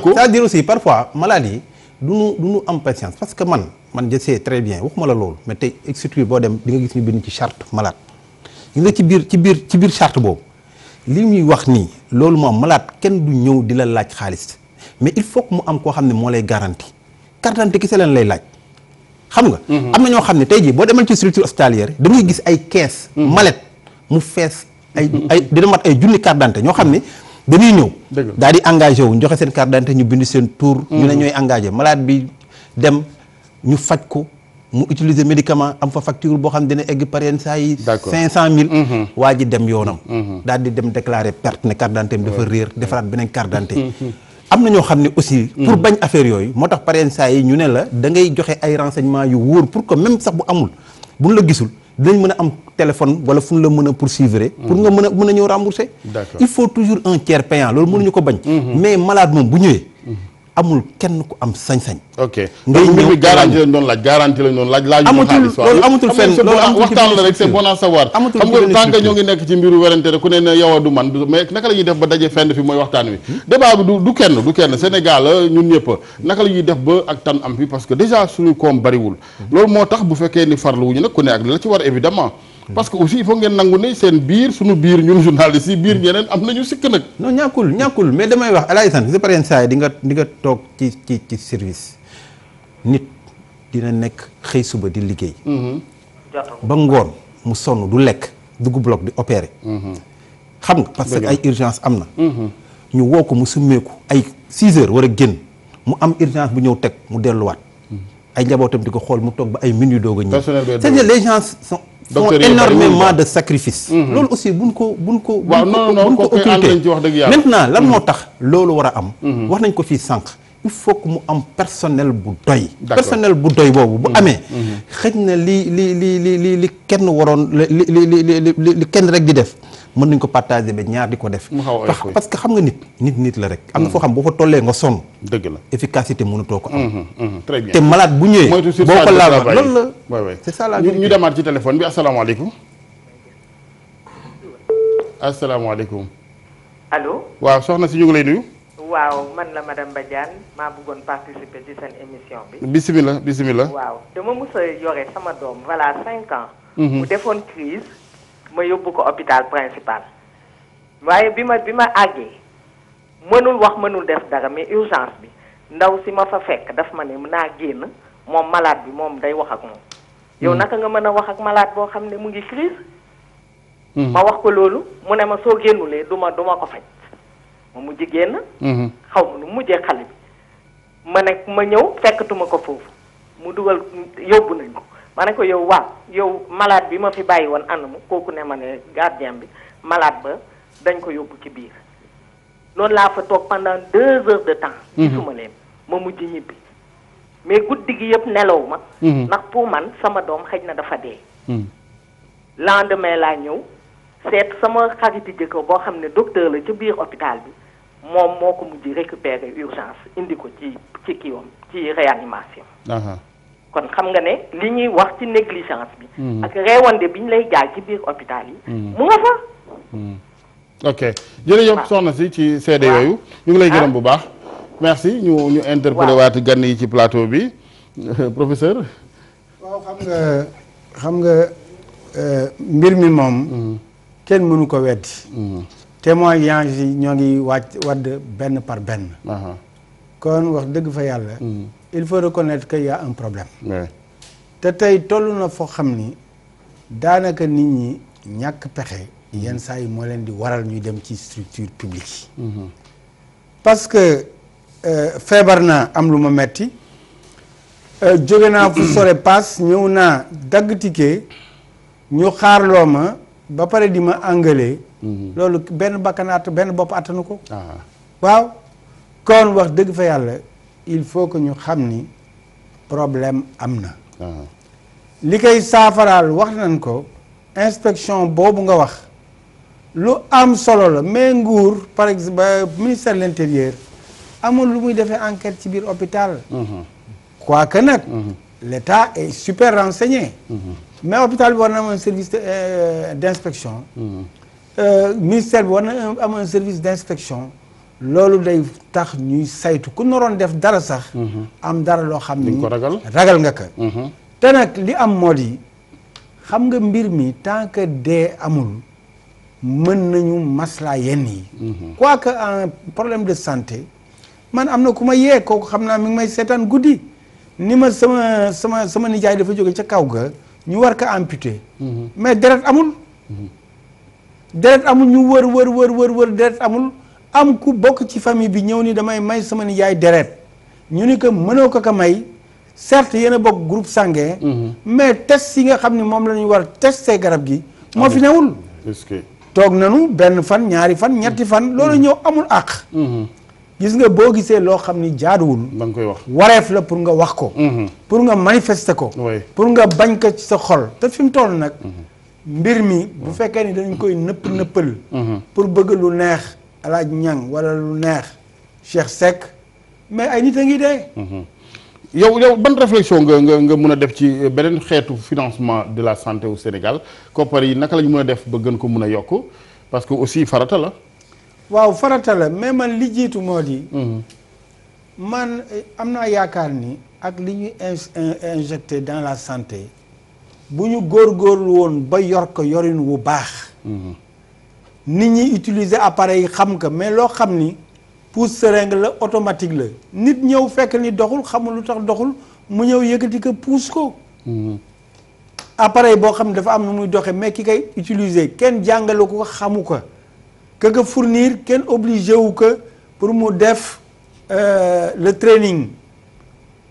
c'est-à-dire aussi parfois malade yi du ñu am patience parce que man je sais très bien waxuma la loolu mais tey surtout boo dem di nga gis ñu bind ci charte malade gis nga ci biir charte boobu li ñuy wax nii loolu moom malade kenn du ñëw di la laaj xaalis mais il faut que mu am koo xam ne moo lay garanti carte d'identité kese leen lay laaj xam nga am na ñoo xam ne tey jii boo demal ci structure hospitalière da ngay gis ay caisse mallette mu fees ay dina mat ay junni carte d'identité ñoo xam ne dañuy ñëw daal di engagé wu joxe seen carte d'identité ñu bind seen tour ñu ne ñooy engagé malade bi dem ñu faj ko mu utiliser médicament am fa facture boo xam ne dina egg par yenn saa yi 500 000 waa ji dem yoonam daal di dem déclarer perte ne carte d'identité dafa réer defaraat beneen carte d'identité am na ñoo xam ne aussi pour bañ affaire yooyu moo tax par yenn saa yi ñu ne la da ngay joxe ay renseignements yu wóor pour que même sax bu amul buñ la gisul dinañ mën a am téléphone wala fu ñu la mën a poursuivre pour nga mën a ñëw rembourser il faut toujours un tiers payant loolu mënuñu ko bañ mais malade moom bu ñëwee amul kenn ku am sañ-sañ. ok ngay ñëw garantie lañ doon laaj garantie lañ doon laaj. laaju xaalis loolu amatul fenn loolu amatul waxtaan la rek c'est bon à savoir. amatul xam nga tant que ñoo ngi nekk ci mbiru werante rek ku ne ne yow du man mais naka la ñuy def ba daje fenn fi mooy waxtaan wi. débat bi du kenn Sénégal ñun ñëpp naka la ñuy def ba ak tan am fi parce que déjà suñu koom bariwul. loolu moo tax bu fekkee ni farlu wuñu nag ku ne ak li la ci war évidemment parce que aussi il faut ngeen nangu ne seen biir suñu biir ñun journalistes yi biir ñeneen am nañu sikk nag. non ñàkkul mais damay wax Alaye Sane c'est par exemple saa yi di nga toog ci service nit dina nekk xëy suba di liggéey. ba ngoon mu sonn du lekk dugg bloc di opérer. xam nga parce que ay urgence am na. ñu woo ko mu summeeku ay 6 heures war a génn mu am urgence bu ñëw teg mu delluwaat. ay njabootam di ko xool mu toog ba ay minutes doog a ñëw. c'est-à-dire les gens font énormément de sacrifices. loolu aussi buñ ko waaw non ko occulté maintenant lan moo tax loolu war a am. wax nañ ko fii sànq il faut que mu am personnel bu doy. personnel bu doy boobu bu amee. xëj na li kenn waroon li kenn rek di def mën nañ ko partager ba ñaar di ko def. parce que xam nga nit la rek. am na foo xam boo fa tollee nga sonn. dëgg la efficacité mënatoo ko am. très bien te malade bu ñëwee. boo ko laal loolu la. c'est ça la ñu demaat ci téléphone bi asalaamaaleykum. asalaamaaleykum. allo. waaw soxna si ñu ngi lay nuyu. waaw man la madame Badiane maa bëggoon participer ci seen émission bi. bisimilah. waaw dama mës a yore sama doom voilà 5 ans. mu defoon crise ma yóbbu ko hôpital principal. waaye bi ma àggee mënul wax mënul def dara mais urgence bi ndaw si ma fa fekk daf ma ne naa génn moom malade bi moom day wax ak moom. yow naka nga mën a wax ak malade boo xam ne mu ngi crise ma wax ko loolu mu ne ma soo génnulee du ma ko faj. ma mujj génn. xaw ma nu mujjee xale bi ma ne ma ñëw fekkatuma ko foofu mu dugal yóbbu nañ ko ma ne ko yow malade bi ma fi bàyyi woon ànd mu kooku ne ma ne gardien bi malade ba dañ ko yóbbu ci biir loolu laa fa toog pendant 2 heures de temps. gisuma leen ma mujj ñibbi mais guddi gi yëpp nelaw ma. ndax pour man sama doom xëj na dafa dee. lendemain laa ñëw. seet sama xariti jëkkër boo xam ne docteur la ci biir hôpital bi moom moo ko mujj récupérer urgence indi ko ci kiiwam ci réanimation. kon xam nga ne li ñuy wax ci négligence bi. ak réewande bi ñu lay jaay ci biir hôpital yi. mu nga fa. ok jërëjëf soxna si ci seede yooyu. ñu ngi lay gërëm bu baax. merci ñu interpellé waat gan yi ci plateau bi professeur. waaw xam nga mbir mi moom. kenn mënu ko weddi. témoignage yi ñoo ngi wadd benn par benn. kon wax dëgg fa yàlla. il faut reconnaître qu'il y a un problème. te tey toll na foo xam ni daanaka nit ñi ñàkk pexe. yenn saa yi moo leen di waral ñuy dem ci structure publique yi. parce que feebar naa am lu ma metti jóge naa fu sore paas ñëw naa dagg ticket ñu xaarloo ma ba pare di ma engueuler. loolu benn bakkanaat benn bopp attanu ko. waaw kon wax dëgg fa yàlla il faut que ñu xam ni problème am na. li koy saafaraal wax nañ ko inspection boobu nga wax lu am solo la mais nguur par exemple ministère de l'intérieur amul lu muy defee enquête ci biir hôpital. quoique nag l'État est super renseigné. mais hôpital bi war na am un service d'inspection. ministère bi war na am un service d'inspection. loolu day tax ñuy saytu ku naroon def dara sax. am dara loo xam ni ragal nga ko. te nag li am moo di xam nga mbir mi tant que dee amul mën nañu maslaa yenn yi. quoique un problème de santé man am na ku ma yee kooku xam naa mi ngi may seetaan guddi ni ma sama nijaay dafa jóge ca kaw ga ñu war ko amputé. mais deret amul. deret amul ñu wër deret amul. am ku bokk ci famille bi ñëw ni damay may sama nijaay deret ñu ni que mënoo ko may certes yéen a bokk groupe sanguin. mais test yi nga xam ne moom la ñuy war testé garab gi. moo fi newul. toog nanu benn fan ñaari fan ñetti fan. loolu ñëw amul àq. gis nga boo gisee loo xam ni jaaduwul. da nga koy wax wareef la pour nga wax ko. pour nga manifester ko. pour nga bañ ko ci sa xol te fi mu toll nag. mbir mi bu fekkee ni dañ koy nëppal. pour bëgg lu neex. Alaaj Ñang wala lu neex Cheikh Seck mais ay nit a ngi dee. yow ban réflexion nga mun a def ci beneen xeetu financement de la santé au Sénégal koppar yi naka la ñu mën a def ba gën ko mun a yokk parce que aussi farata la. waaw farata la mais man li jiitu moo di. man am naa yaakaar ni ak li ñuy injecté dans la santé bu ñu góorgóorlu woon ba yor ko yorin wu baax. nit ñi utiliser appareil yi xam ko mais loo xam ni pousse seringue la automatique la nit ñëw fekk ni doxul xamul lu tax doxul mu ñëw yëkkati ko pousse ko. appareil boo xam ne dafa am nu muy doxee mais ki koy utiliser kenn jàngale ko xamu ko que ko fournir kenn obligé wu ko pour mu def le training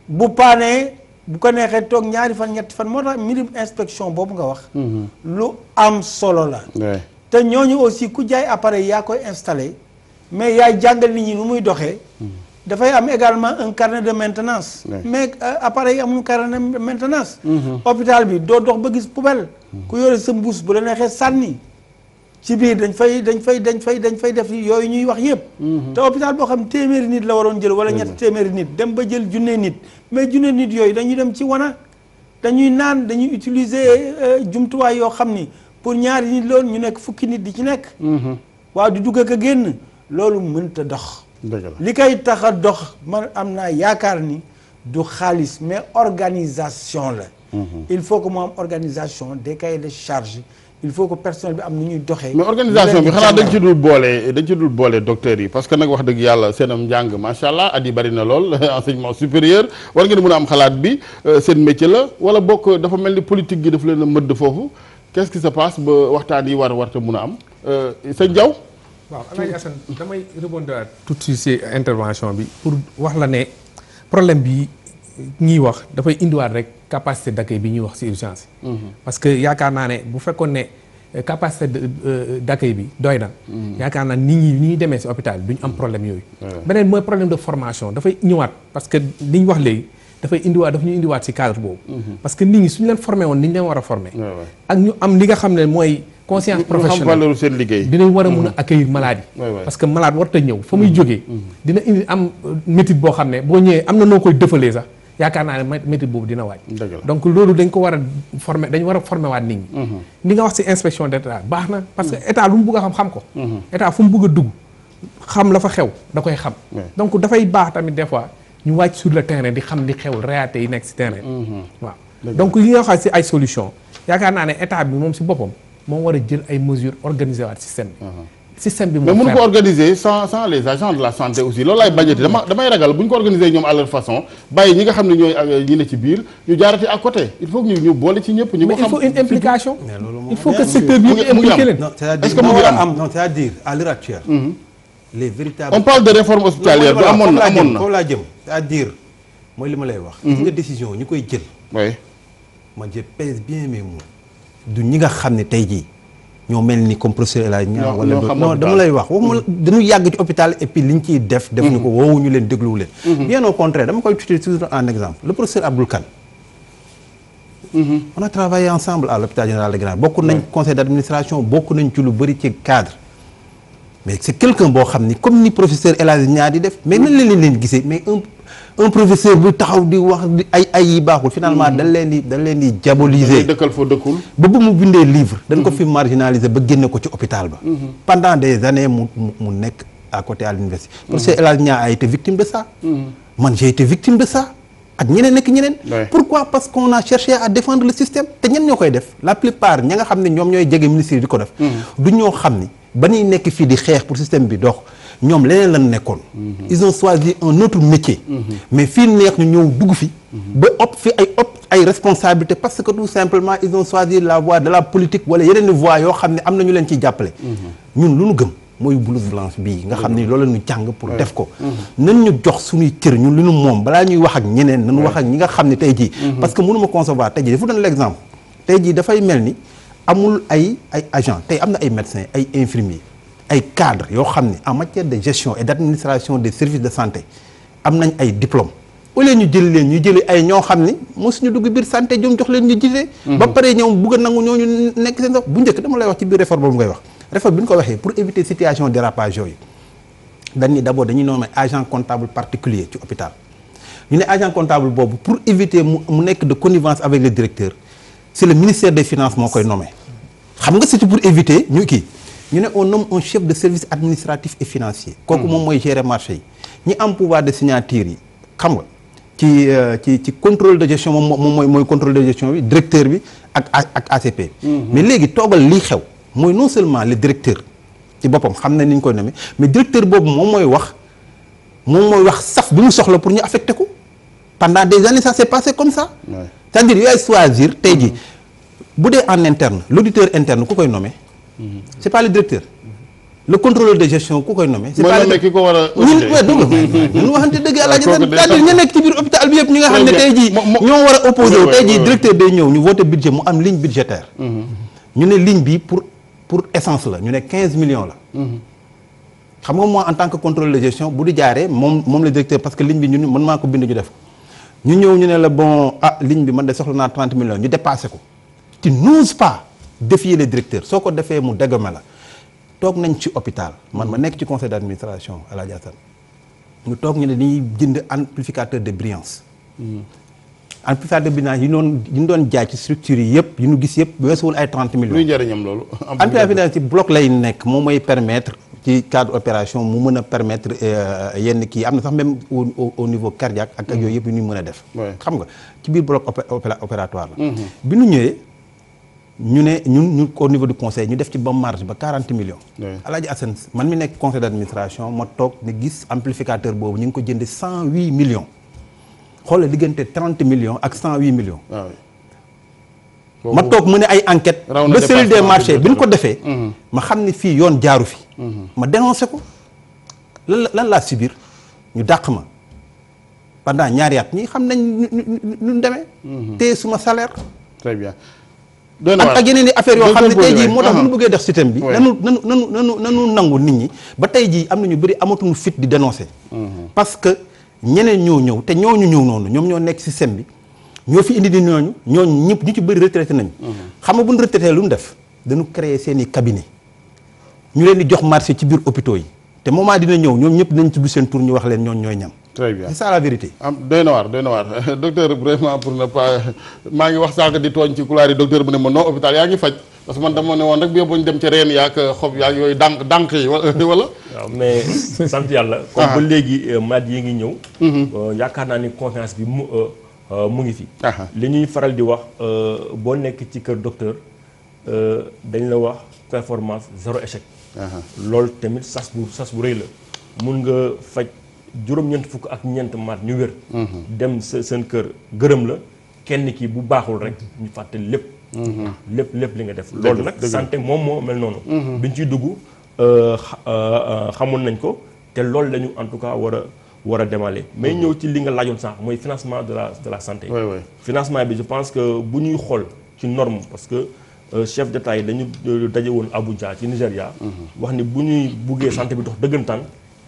bu paanee bu ko neexee toog ñaari fan ñetti fan moo tax mbirum inspection boobu nga wax. lu am solo la. te ñooñu aussi ku jaay appareil yaa koy installé mais yaay jàngal nit ñi nu muy doxee. dafay am également un carnet de maintenance. mais appareil amul carnet de maintenance. hôpital bi doo dox ba gis poubelle. ku yore sa mbuus bu la neexee sànni. ci biir dañ fay def yooyu ñuy wax yëpp. te hôpital boo xam téeméeri nit la waroon jël wala ñetti téeméeri nit dem ba jël junne nit mais junne nit yooyu dañuy dem ci wana dañuy naan dañuy utiliser jumtuwaay yoo xam ni. pour ñaari nit loolu ñu nekk fukki nit di ci nekk. waaw di dugg ak a génn loolu mënta dox. li koy tax a dox man am naa yaakaar ni du xaalis mais organisation la. il faut que mu am organisation des cahiers de charge il faut que personnel bi am nu ñuy doxee. mais organisation bi xanaa dañ ci dul boole docteurs yi parce que nag wax dëgg yàlla seenam njàng macha allah at yi bari na lool enseignement supérieur war ngeen mën a am xalaat bi seen métier la wala bokk dafa mel ni politique gi dafa leen a mëdd foofu. qu'est-ce qui se passe ba waxtaan yi warta mun a am sëñ Diaw. waaw Alaaji Assane damay rebondir tout de suite ci intervention bi pour wax la ne problème bi ñuy wax dafay indiwaat rek capacité d'accueil bi ñuy wax ci urgence yi. parce que yaakaar naa ne bu fekkoon ne capacité d'accueil bi doy na. yaakaar naa nit ñi ni ñuy demee ci hôpital bi duñu am problème yooyu. beneen mooy problème de formation dafay ñëwaat parce que li ñu wax léegi. dafa ñu indiwaat ci cadre boobu. parce que nit ñi suñu leen formé woon ni ñu leen war a formé. ak ñu am li nga xam ne mooy. conscience professionnelle seen liggéey. dinañ war a mun a accueillir malade yi. parce que malade warut a ñëw fa muy jógee. dina indi am métit boo xam ne boo ñëwee am na noo koy dëfalee sax yaakaar naa ne métier boobu dina wàcc. donc loolu dañ ko war a former dañ war a former waat nit ñi. li nga wax ci inspection d'état baax na parce que état lu mu bëgg a xam ko. état fu mu bëgg a dugg xam la fa xew da koy xam. donc dafay baax tamit des fois ñu wàcc sur le terrain di xam li xew réalité yi nekk ci terrain. waaw donc yi nga wax ci ay solution yaakaar naa ne état bi moom ci boppam moom war a jël ay mesures organiser waat système bi. système bi mais mënu ko organiser sans les agents de la santé aussi loolu laay bañati damay ragal bu ñu ko organiser ñoom à leur façon bàyyi ñi nga xam ne ñooy ñi ne ci biir ñu jaarati à côté il faut que ñu boole ci ñëpp. ñu ko xam il faut une implication. il faut que secteur bi impliqué leen. est-ce que mu ngi am non c'est-à-dire à l'heure actuelle. les véritables. on parle de réforme hospitalière bi amoon na foofu laa jëm c'est-à-dire mooy li ma lay wax. gis nga décision ñi koy jël. oui man je pèse bien mes mots. du ñi nga xam ne tey jii. ñoo mel ni comme professeur El Hadj Niang wala non dama lay wax waxuma dañu yàgg ci hôpital et puis liñ ciy def ñu ko woowuñu leen dégluwu leen bien au contraire dama koy tuddee toujours en exemple le professeur Abdoul Kane on a travaillé ensemble à l'hôpital général de Grand bokk nañ conseil d'administration bokk nañ ci lu bëri ci cadre mais c'est quelqu'un boo xam ni comme ni professeur El Hadj Niang di def mais nan leen gisee mais un professeur bu taxaw di wax ay yi baaxul finalement dañ leen di diaboliser dëkkal foo dëkkul ba mu bindee livre dañ ko fi marginaliser ba génne ko ci hôpital ba pendant des années mu nekk à côté à l'université professeur El Hadj Niang a été victime de ça man j'ai été victime de ça ak ñeneen pourquoi parce qu'on a cherché à défendre le système te ñen ñoo koy def la plupart ña nga xam ne ñoom ñooy jege ministre yi di ko def du ñoo xam ni ba ñuy nekk fii di xeex pour système bi dox ñoom leneen lañ nekkoon. ils ont choisi un autre métier. mais fii neex ñu ñëw dugg fi. ba ay responsabilités parce que tout simplement ils ont choisi la voie de la politique wala yeneen voie yoo xam ne am na ñu leen ciy jàppale. ñun lu ñu gëm mooy blouse blanche bii nga xam ne loolu la ñu jàng pour def ko. nan ñu jox suñuy cër ñun lu ñu moom balaa ñuy wax ak ñeneen nañu wax ak ñi nga xam ne tey jii. parce que mënu ma concevoir tey jii dafa doon l'exemple tey jii dafay mel ni amul ay agents tey am na ay médecins ay infirmiers. ay cadres yoo xam ne en matière de gestion et d'administration des services de santé am nañ ay diplômes au lieu ñu jël leen ñu jëli ay ñoo xam ni mosuñu dugg biir santé ñoom jox leen ñu jiite. ba pare ñoom bugg a nangu ñooñu nekk seen bu njëkk dama lay wax ci biir réforme boobu ngay wax réforme bi ñu ko waxee pour éviter situation dérapage yooyu dañ ni d'abord dañuy nommer agent comptable particulier ci hôpital ñu ne agent comptable boobu pour éviter mu nekk de connivence avec le directeur c'est le ministère des finances moo koy nommer xam nga c'est pour éviter ñu kii. ñu ne on nomme un chef de service administratif et financier. kooku moom mooy gérer marché yi. ñi am pouvoir de signature yi xam nga ci contrôle de gestion moom mooy contrôle de gestion bi directeur bi ak ACP. mais léegi toogal lii xew mooy non seulement le directeur ci boppam xam na ni ñu koy nommé mais directeur boobu moom mooy wax saf bi mu soxla pour ñu affecté ko pendant des années ça s'est passé comme ça. c'est-à-dire yooyu choisir tey jii bu dee en interne l'auditeur interne ku koy nommé. c'est pas le directeur le contrôleur de gestion ku koy nommé. c'est pas le ki ko war a ñun waxante dëgg Alaaji c'est-à-dire ña nekk ci biir hôpital bi yëpp ñi nga xam ne tey jii ñoo war a opposé wu tey jii directeur day ñëw ñu voté budget mu am ligne budgétaire ñu ne ligne bi pour essence la ñu ne 15 millions la xam nga moi en tant que contrôleur de gestion bu di jaaree moom le directeur parce que ligne bi ñun mën maa ko bind ñu def ñu ñëw ñu ne la bon ligne bi man de soxla naa 30 millions ñu dépassé ko tu n'oses pas défier les directeurs soo ko defee mu dégomme la toog nañ ci hôpital man ma nekk ci conseil d'administration Alaaji Assane ñu toog ñu ne dañuy jënd amplificateur de brillance amplificateur de brillance yi ñu doon jaay ci structures yi yëpp yi ñu gis yëpp weesuwul ay 30 millions. luy njëriñam loolu. amplificateur ci bloc lay nekk moom mooy permettre ci cadre opération mu mën a permettre yenn kii am na sax même au niveau cardiaque ak yooyu yëpp yu ñu mën a def. xam nga ci biir bloc opératoire la. bi ñu ñëwee. ñu ne ñun au niveau du conseil ñu def ci ba marge ba 40 millions. Alaaji Assane man mi nekk conseil d'administration ma toog ne gis amplificateur boobu ñu ngi ko jënde 108 millions. xoolal diggante 30 millions ak 108 millions. ma toog mu ne ay enquête ba cellule des marchés bi ñu ko defee. ma xam ne fii yoon jaaru fi. ma dénoncé ko lan laa subir ñu dàq ma pendant ñaari at ñi xam nañ ñu demee. te suma salaire. très bien. ak yeneen i affaires yoo xam ne tey jii moo tax bu ñu bëggee def système bi nanu nangu nit ñi ba tey jii am na ñu bëri amatuñu fit di dénoncer. parce que ñeneen ñoo ñëw te ñooñu ñëw noonu ñoom ñoo nekk système bi ñoo fi indi di ñooñu ñëpp ñu ci bëri retraité nañu. xam nga bu ñu retraité lu ñu def dañu créer seen i cabinet ñu leen di jox marché ci biir hôpitaux yi te moment dina ñëw ñoom ñëpp nañ ci bu seen tour ñu wax leen ñooñu ñooy ñam. très bien c'est ça la vérité. doy na waar docteur vraiment pour ne pas maa ngi wax sànq di tooñ ci couloir yi docteur bu ne ma non hôpital yaa ngi faj parce que man dama ne woon rek bu yóbbu ñu dem ca reen yaak xob yaak yooyu dànk yi wala. waaw mais sant yàlla. comme ba léegi malade yi ngi ñëw. yaakaar naa ni confiance bi mu ngi fi. li ñuy faral di wax boo nekk ci kër docteur dañ la wax performance 0 échec. loolu tamit sas bu rëy la mun nga faj juróom-ñeent fukk ak ñeent maat ñu wér. dem seen kër gërëm la kenn ki bu baaxul rek ñu fàtte lépp. lépp li nga def. loolu nag santé moom moo mel noonu. biñ ciy dugg xamoon nañ ko te loolu lañu en tout cas war a démarrer mais ñëw ci li nga laajoon sànq mooy financement de la santé. financement bi je pense que bu ñuy xool ci norme parce que. chef d'État yi dañu daje woon Abuja ci Nigéria. wax ni bu ñuy buggee santé bi dox dëggantaan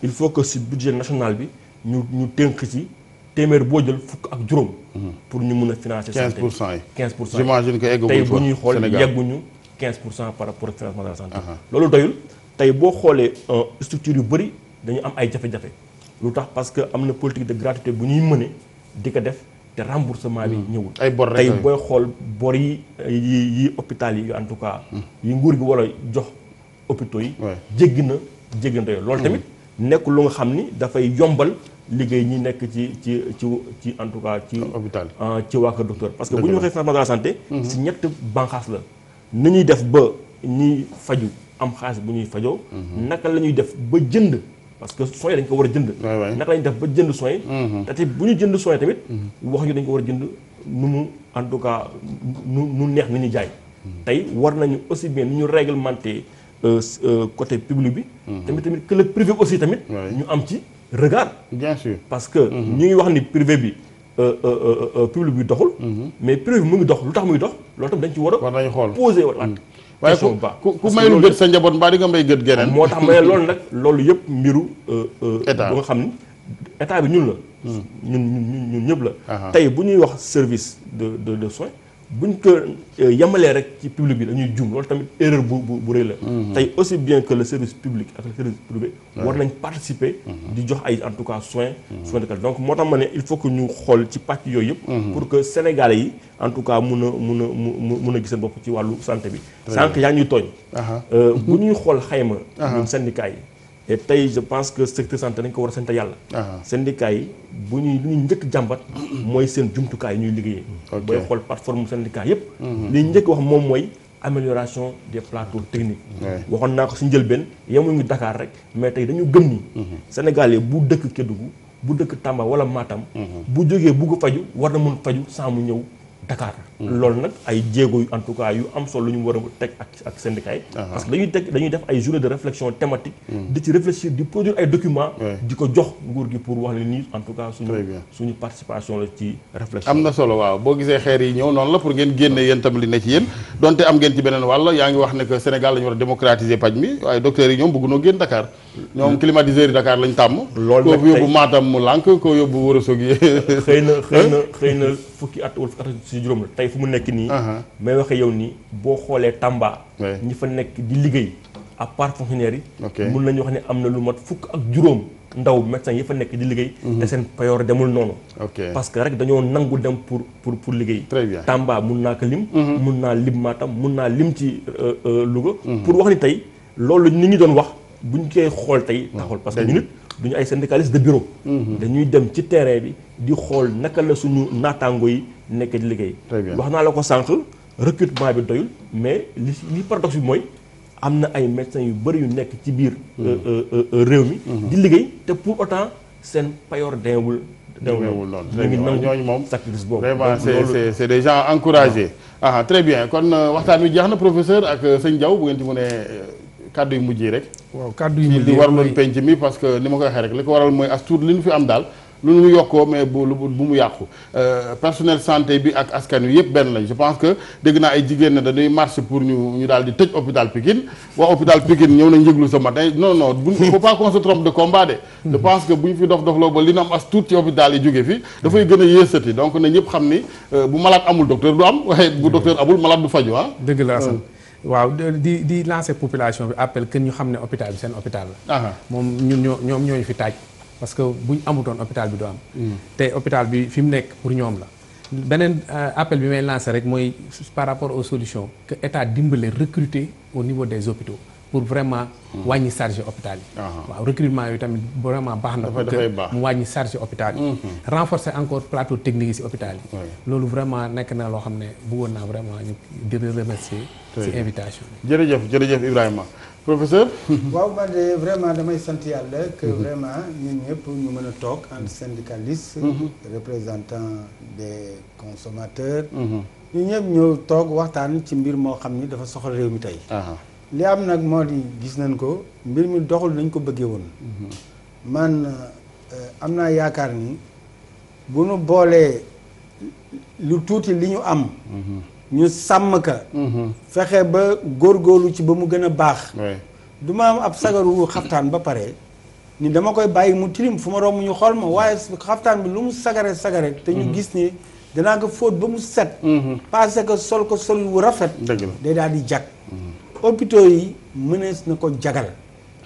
il faut que si budget national bi ñu tënk ci téeméer boo jël fukk ak juróom. pour ñu mun a financer santé 15% yi 15%. j'imagine que eggagul tey bu ñuy xool yegguñu 15% par rapport ak financement de la santé. loolu doyul tey boo xoolee structure yu bëri dañu am ay jafe-jafe lu tax parce que am na politique de gratuité bu ñuy mëne di ko def. te remboursement bi ñëwul. ay bor rek tey booy xool bor yi hôpital yi en tout cas. yi nguur gi war a jox hôpitaux yi. jéggi na loolu tamit nekkul lu nga xam ni dafay yombal liggéey ñi nekk ci en tout cas ci hôpital ci waa kër docteur. parce que bu ñu waxee financement de la santé. si ñett banqaas la. ni ñuy def ba ñiy faju am xaalis bu ñuy fajoo. naka la ñuy def ba jënd. parce que soins dañ ko war a jënd. naka lañ def ba jënd soins. te bu ñu jënd soins tamit. wax ñu dañ ko war a jënd nu mu en tout cas nu neex ni ñu jaay. tey war nañu aussi bien ni ñu réglementé côté public bi. tamit que le privé aussi tamit. ñu am ci regard. bien sûr parce que ñu ngi wax ni privé bi public bi doxul. mais privé bi mu ngi dox lu tax muy dox loolu tam dañ ci war a. war nañu xool posé waat. waaye ku mayul gët sa njaboot mbaa di nga may gët geneen. moo tax ma ne loolu nag loolu yëpp mbiru. état bu nga xam ni état bi ñun la. ñun ñëpp la. tey bu ñuy wax service de soins buñ ko yemalee rek ci public bi dañuy juum loolu tamit erreur bu rëy la. tey aussi bien que le service public ak le service privé. war nañ participer. di jox ay en tout cas soins de qualité donc moo tax ma ne il faut que ñu xool ci pàcc yooyu yëpp. pour que sénégalais yi en tout cas mun a gis seen bopp ci wàllu santé bi. sànq yaa ñuy tooñ. bu ñuy xool xayma. ñun syndicat yi. et tey je pense que secteur santé dañ ko war a sant yàlla. syndicat yi bu ñuy lu ñuy njëkk jàmbat. mooy seen jumtukaay ñuy liggéeyee. booy xool plateforme syndicat yépp li njëkk wax moom mooy amélioration des plateaux techniques. waxoon naa ko si njëlbeen yemuñu Dakar rek mais tey dañu gëm ni. Sénégalais bu dëkk Kédougou bu dëkk Tamba wala Matam. bu jógee bugg faju war na mun faju sans mu ñëw Dakar. loolu nag ay jéego yu en tout cas yu am solo lu ñu war a teg ak syndicat yi. parce que dañuy def ay journée de réflexion thématique. di ci réfléchir di produire ay documents. di ko jox nguur gi pour wax ne nii en tout cas suñu participation la ci réflexion. am na solo waaw boo gisee xeer yi ñëw noonu la pour ngeen génne yéen tamit li ne ci yéen donte am ngeen ci beneen wàll yaa ngi wax ne que Sénégal la ñu war a démocratiser paj mi waaye docteurs yi ñoom bëgg noo génn Dakar. ñoom climatiseurs yi Dakar lañ tàmm. loolu nag koo yóbbu Matam mu lànk koo yóbbu Ourossogui. xëy na fukki at wala fukki at si juróom la tey fu mu nekk nii. may waxe yow nii boo xoolee Tamba. ñi fa nekk di liggéey à part fonctionnaires yi. mun nañu wax ne am na lu mat fukk ak juróom ndaw médecins yi fa nekk di liggéey. te seen payoor demul noonu. parce que rek dañoo nangu dem pour liggéey. très bien Tamba mun naa ko lim. mun naa lim Matam mun naa lim ci Louga. pour wax ni tey loolu nit ñi doon wax buñ koy xool tey. taxul parce que ñu nit duñu ay syndicalistes de bureau. dañuy dem ci terrain bi di xool naka la suñu naataango yi nekk di liggéey. wax naa la ko sànq recrutement bi doyul mais li paradoxe bi mooy am na ay médecins yu bëri yu nekk ci biir réew mi. di liggéey te pour autant seen payoor deewul noonu ñooñu moom sacrifice boobu. vraiment c'est des gens encouragés. très bien kon waxtaan wi jeex na professeur ak sëñ Diaw bu ngeen ci mënee kàddu yu mujj yi rek. waaw kàddu yu mujj yi waraloon penc mi parce que ni ma koy waxee rek li ko waral mooy as tuut li ñu fi am daal lu ñu yokkoo mais bu mu yàqu personnel santé bi ak askan wi yëpp benn lañ je pense que dégg naa ay jigéen ne dañuy marche pour ñu daal di tëj hôpital Pikine waa hôpital Pikine ñëw nañ njëglu ce matin non faut pas qu'on se trompe de combat de je pense que bu ñu fi dof-dofloo ba li ñu am as tuut ci hôpital yi jóge fi dafay gën a yéesati donc na ñëpp xam ni bu malade amul docteur du am waaye bu docteur amul malade du faju dëgg la Assane waaw di lancer population bi appel que ñu xam ne hôpital bi seen hôpital la moom ñun ñoom ñooñu fi taaj parce que buñ amutoon hôpital bi du am. te hôpital bi fi mu nekk pour ñoom la. beneen appel bi may lancer rek mooy par rapport aux solutions que état dimbale recruter au niveau des hôpitaux pour vraiment wàññi charge hôpital yi. waaw recrutement yi tamit vraiment baax na. que mu wàññi charge hôpital yi. renforcer encore plateau technique yi ci hôpital yi. loolu vraiment nekk na loo xam ne bëggoon naa vraiment ñu di remercier ci invitation bi. jërëjëf Ibrahima professeur. waaw man de vraiment damay sant yàlla que vraiment ñun ñëpp ñu mën a toog entre syndicalistes. représentants des consommateurs. ñu ñëpp ñëw toog waxtaan ci mbir moo xam ni dafa soxal réew mi tey. li am nag moo di gis nañ ko mbir mi doxul nañ ko bëggee woon. man am naa yaakaar ni bu nu boolee lu tuuti li ñu am. ñu sàmm ka. fexe ba góorgóorlu ci ba mu gën a baax. du ma am ab sagaru xaftaan ba pare ni dama koy bàyyi mu tilim fu ma romb ñu xool ma waaye xaftaan bi lu mu sagare te ñu gis ni danaa ko fóot ba mu set. parce que sol ko sol wu rafet. day daal di jag. hôpitaux yi mënees na ko jagal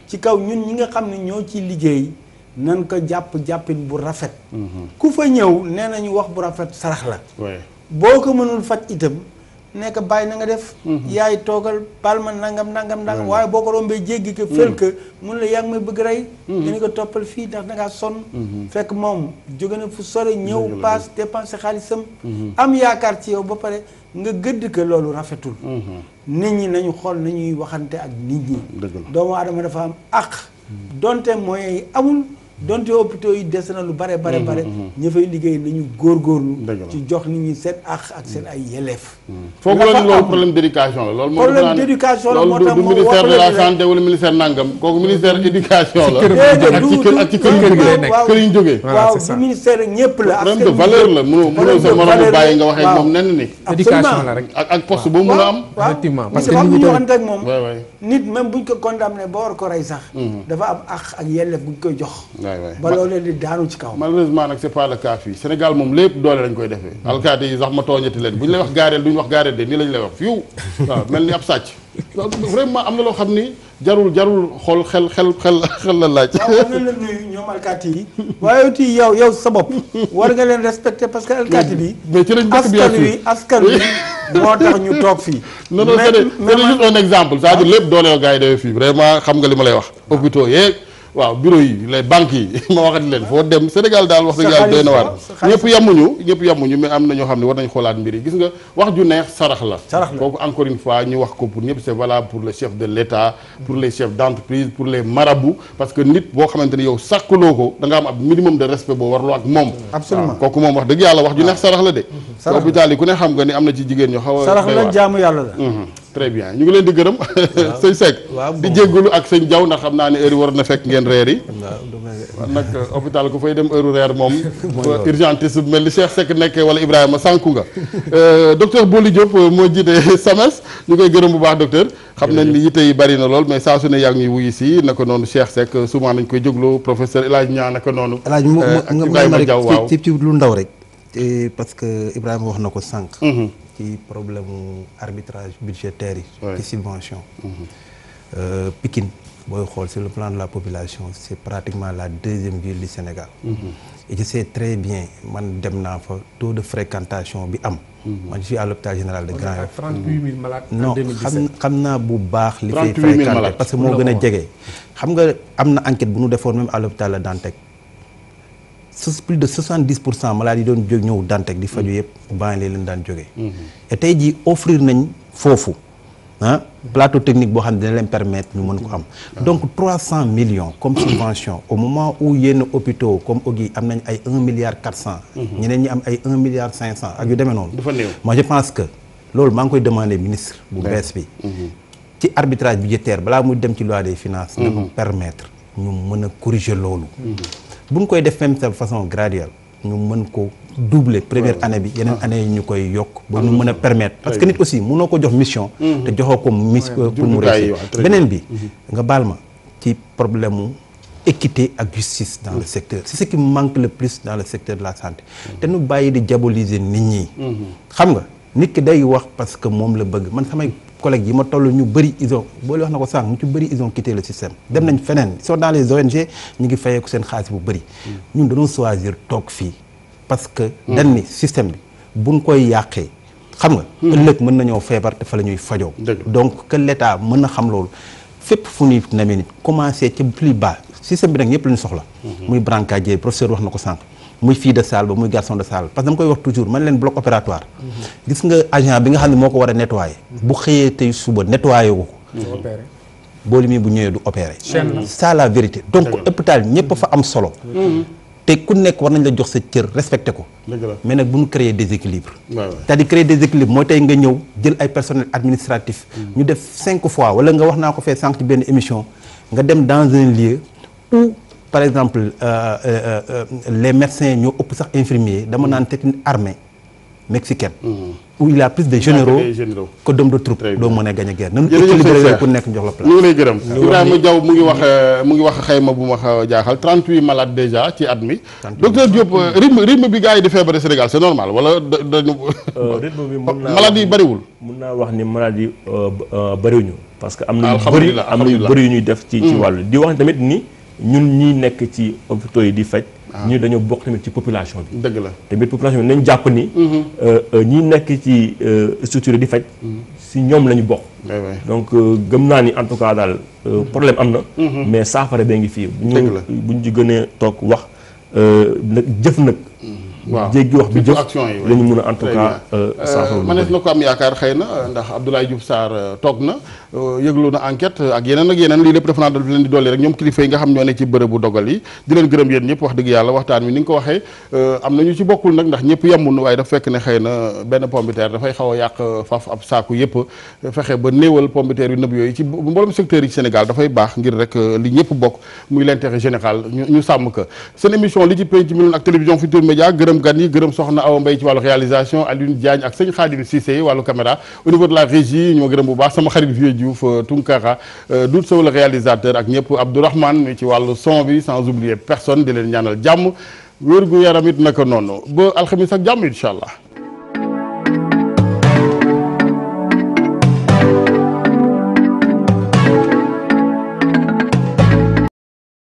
ci kaw ñun ñi nga xam ne ñoo ciy liggéey nan ko jàppin bu rafet. ku fa ñëw nee nañu wax bu rafet sarax la. boo ko mënul faj itam nekk bàyyi na nga def. yaay toogal baal ma nangam waaye boo ko rombee jéggi ko fël ka mun la yaa ngi may bëgg rey. nga ko toppal fii ndax dangaa sonn. fekk moom jóge na fu sore ñëw paas dépensé xaalisam. am yaakaar ci yow ba pare nga gëdd ko loolu rafetul. nit ñi nañu xool nañuy waxante ak nit ñi. doomu aadama dafa am àq. donte moyens yi amul. donte hôpitaux yi des na lu bare ña fay liggéey nañu góorgóorlu ci jox nit ñi seen àq ak seen ay yelleef. foog nga loolu problème d'éducation la loolu. problème d'éducation la moo tax du ministère de la santé wala ministère nangam kooku ministère éducation la. ak ci kër gi lay nekk kër yi ñu jógee. waaw du ministère rek ñëpp la. problème de valeur la mënoo sa moromu bàyyi nga waxee moom nen ni. éducation la rek ak poste boobu mën a am. effectivement parce que ñu waxante ak moom. nit même buñ ko condamné ba war ko rey sax. dafa am àq ak yelleef buñ koy jox. ba loolu di daanu ci kaw. malheureusement nag c'est pas le cas fii Sénégal moom lépp doole lañ koy defee. alkaati yi sax ma tooñati leen bu ñu lay wax gaareel duñu wax gaareel de nii lañ lay wax fiw waaw mel ni ab sàcc. vraiment am na loo xam ni jarul xool xel la laaj. waaw war na la nuyu ñoom alkaati yi. waaye aussi yow sa bopp war nga leen respecter parce que alkaati bi. mais ci lañ dëkk bi askan wi moo tax ñu toog fii. non c'est juste un exemple c'est-à-dire lépp doole gars yi defee fii vraiment xam nga li ma lay wax. hôpitaux yeeg. waaw bureau yi les banques yi ma waxati leen foo dem Sénégal daal wax dëgg yàlla doy na waar ñëpp yemuñu mais am na ñoo xam ne war nañ xoolaat mbir yi gis nga wax ju neex sarax la kooku encore une fois ñu wax ko pour ñëpp c'est valable pour le chef de l'État pour les chefs d'entreprise pour les marabouts parce que nit boo xamante ni yow sàkkuloo ko da nga am ab minimum de respect boo warloo ak moom absolument kooku moom wax dëgg yàlla wax ju neex sarax la de hôpital yi ku ne xam nga ni am na ci jigéen ñoo xaw a sarax la jaamu yàlla la très bien ñu ngi leen di gërëm sëñ Seck di jéggalu ak sëñ Diaw ndax xam naa ne heure yi war na fekk ngeen reer yi waaw nag hôpital ku fay dem heure reer moom urgentiste bu mel ni Cheikh Seck nekkee wala Ibrahima sànku nga docteur Boli Diop moo jiite SAMES ñu koy gërëm bu baax docteur xam nañ ni yitte yi bari na lool mais saa su ne yaa ngi ñuy wuyu si naka noonu Cheikh Seck souvent nañ koy jóglu professeur El Hadj Niang naka noonu ak Ibrahima Diaw waaw ci lu ndaw rek parce que Ibrahima wax na ko sànq ci problème arbitrage budgétaire yi ci subvention Pikine booy xool sur le plan de la population c'est pratiquement la deuxième ville du Sénégal et je sais très bien man dem naa fa taux de fréquentation bi am man je suis à l'hôpital général de Grand Yoff 38 000 malades non xam naa bu baax li fay fréquenté parce que moo gën a jege xam nga am na enquête bu ñu defoon même à l'hôpital la Dantec plus de 70% malades yi doon jóg ñëw Dantec di faju yëpp banlieue leen daan jógee et tey jii offrir nañ foofu plateau technique boo xam ne dina leen permettre ñu mën ko am donc 300 millions comme subvention au moment où yenn hôpitaux comme Ogui am nañ ay 1 milliard 400 ñeneen ñi am ay 1 milliard 500 ak yu demee noonu moi je pense que loolu maa ngi koy demander ministre bu bees bi ci arbitrage budgétaire balaa muy dem ci loi des finances na mu permettre ñu mën a corriger loolu bu ñu koy def même de façon graduelle ñu mën ko doubler première année bi yeneen année yi ñu koy yokk ba ñu mën a permettre parce que nit aussi mënoo ko jox mission te joxoo ko mission pour mu réussir beneen bi nga baal ma ci problème mu équité ak justice dans le secteur c'est ce qui manque le plus dans le secteur de la santé te nu bàyyi di diaboliser nit ñi xam nga nit ki day wax parce que moom la bëgg man samay collègues yi ma toll ñu bëri ils ont boole wax na ko sànq ñu ci bëri ils ont quitté le système dem nañ feneen ils sont dans les ONG ñu ngi fayeeku seen xaalis bu bëri ñun dañoo choisir toog fii parce que dañ ni système bi buñ koy yàqee xam nga ëllëg mën nañoo feebar te fa la ñuy fajoo donc que l'état mën na xam loolu fépp fu ñuy namee nit commencé ci plus bas système bi nag ñëpp la ñu soxla muy brancardier professeur wax na ko sànq muy fille de salle ba muy garçon de salle parce que dama koy wax toujours man leen bloc opératoire gis nga agent bi nga xam ne moo ko war a nettoyer bu xëyee tey suba nettoyer wu ko boo li muy bu ñëwee du opérer ça la vérité donc hôpital ñëpp fa am solo te ku nekk war nañ la jox sa cër respecté ko mais nag bu ñu créer déséquilibre c'est-à-dire créer déséquilibre mooy tey nga ñëw jël ay personnel administratif ñu def 5 fois wala nga wax naa ko fee sànq ci benn émission nga dem dans un lieu où par exemple les médecins ñoo ëpp sax infirmiers dama naan c'est une armée mexicaine où il y a plus de généraux que d'hommes de troupe doo mën a gañ a guerre nañu équilibré ku nekk jox la place ñu ngi lay gërëm Ibrahima Diaw mu ngi wax xayma bu ma xaw a jaaxal 38 malades déjà ci at mi docteur Diop rythme bi gars yi di feebare Sénégal c'est normal wala dañu rythme bi malades yi bëriwul mun naa wax ni malades yi bëriwuñu parce que am na yu bëri yu ñuy def ci wàllu di wax tamit ni ñun ñi nekk ci hôpitaux yi di faj ñu dañoo bokk tamit ci population bi dëgg la tamit population bi nañ jàpp ni ñi nekk ci structure di faj si ñoom la ñu bokk donc gëm naa ni en tout cas daal problème am na mais saafara bee ngi fii buñ ci gënee toog wax nag jëf nag waaw jéggi wax bi jëf action yi la ñu mun a en tout cas saafara manees na ko am yaakaar xëy na ndax Abdoulaye Diouf Sarr toog na yëglu na enquête ak yeneen lii lépp def naa daf leen di dolli rek ñoom kilifa yi nga xam ñoo ne ci bërëbu dogal yi di leen gërëm yéen ñëpp wax dëgg yàlla waxtaan wi ni nga ko waxee am na ñu ci bokkul nag ndax ñëpp yemul waaye daf fekk ne xëy na benn pomme de terre dafay xaw a yàq faf ab saaku yëpp fexe ba néewal pomme de terre yu nëb yooyu ci mboolem secteur yi ci Sénégal dafay baax ngir rek li ñëpp bokk muy l'intérêt général ñu sàmm ko seen émission li ci penc mi ak télévision Futurs Médias gërëm gan yi gërëm soxna Awa Mbaye ci wàllu réalisation Alioune Diagne ak sëñ Khadim Cissé wàllu caméra au niveau de la régie ñoo gërëm bu baax sama xarit Vieux Diouf Tunkara Dout Sow le réalisateur ak ñëpp Abdourahmane mi ci wàllu son bi sans oublier personne di leen ñaanal jàmm wér gu yaram it naka noonu ba alxamis ak jàmm incha allah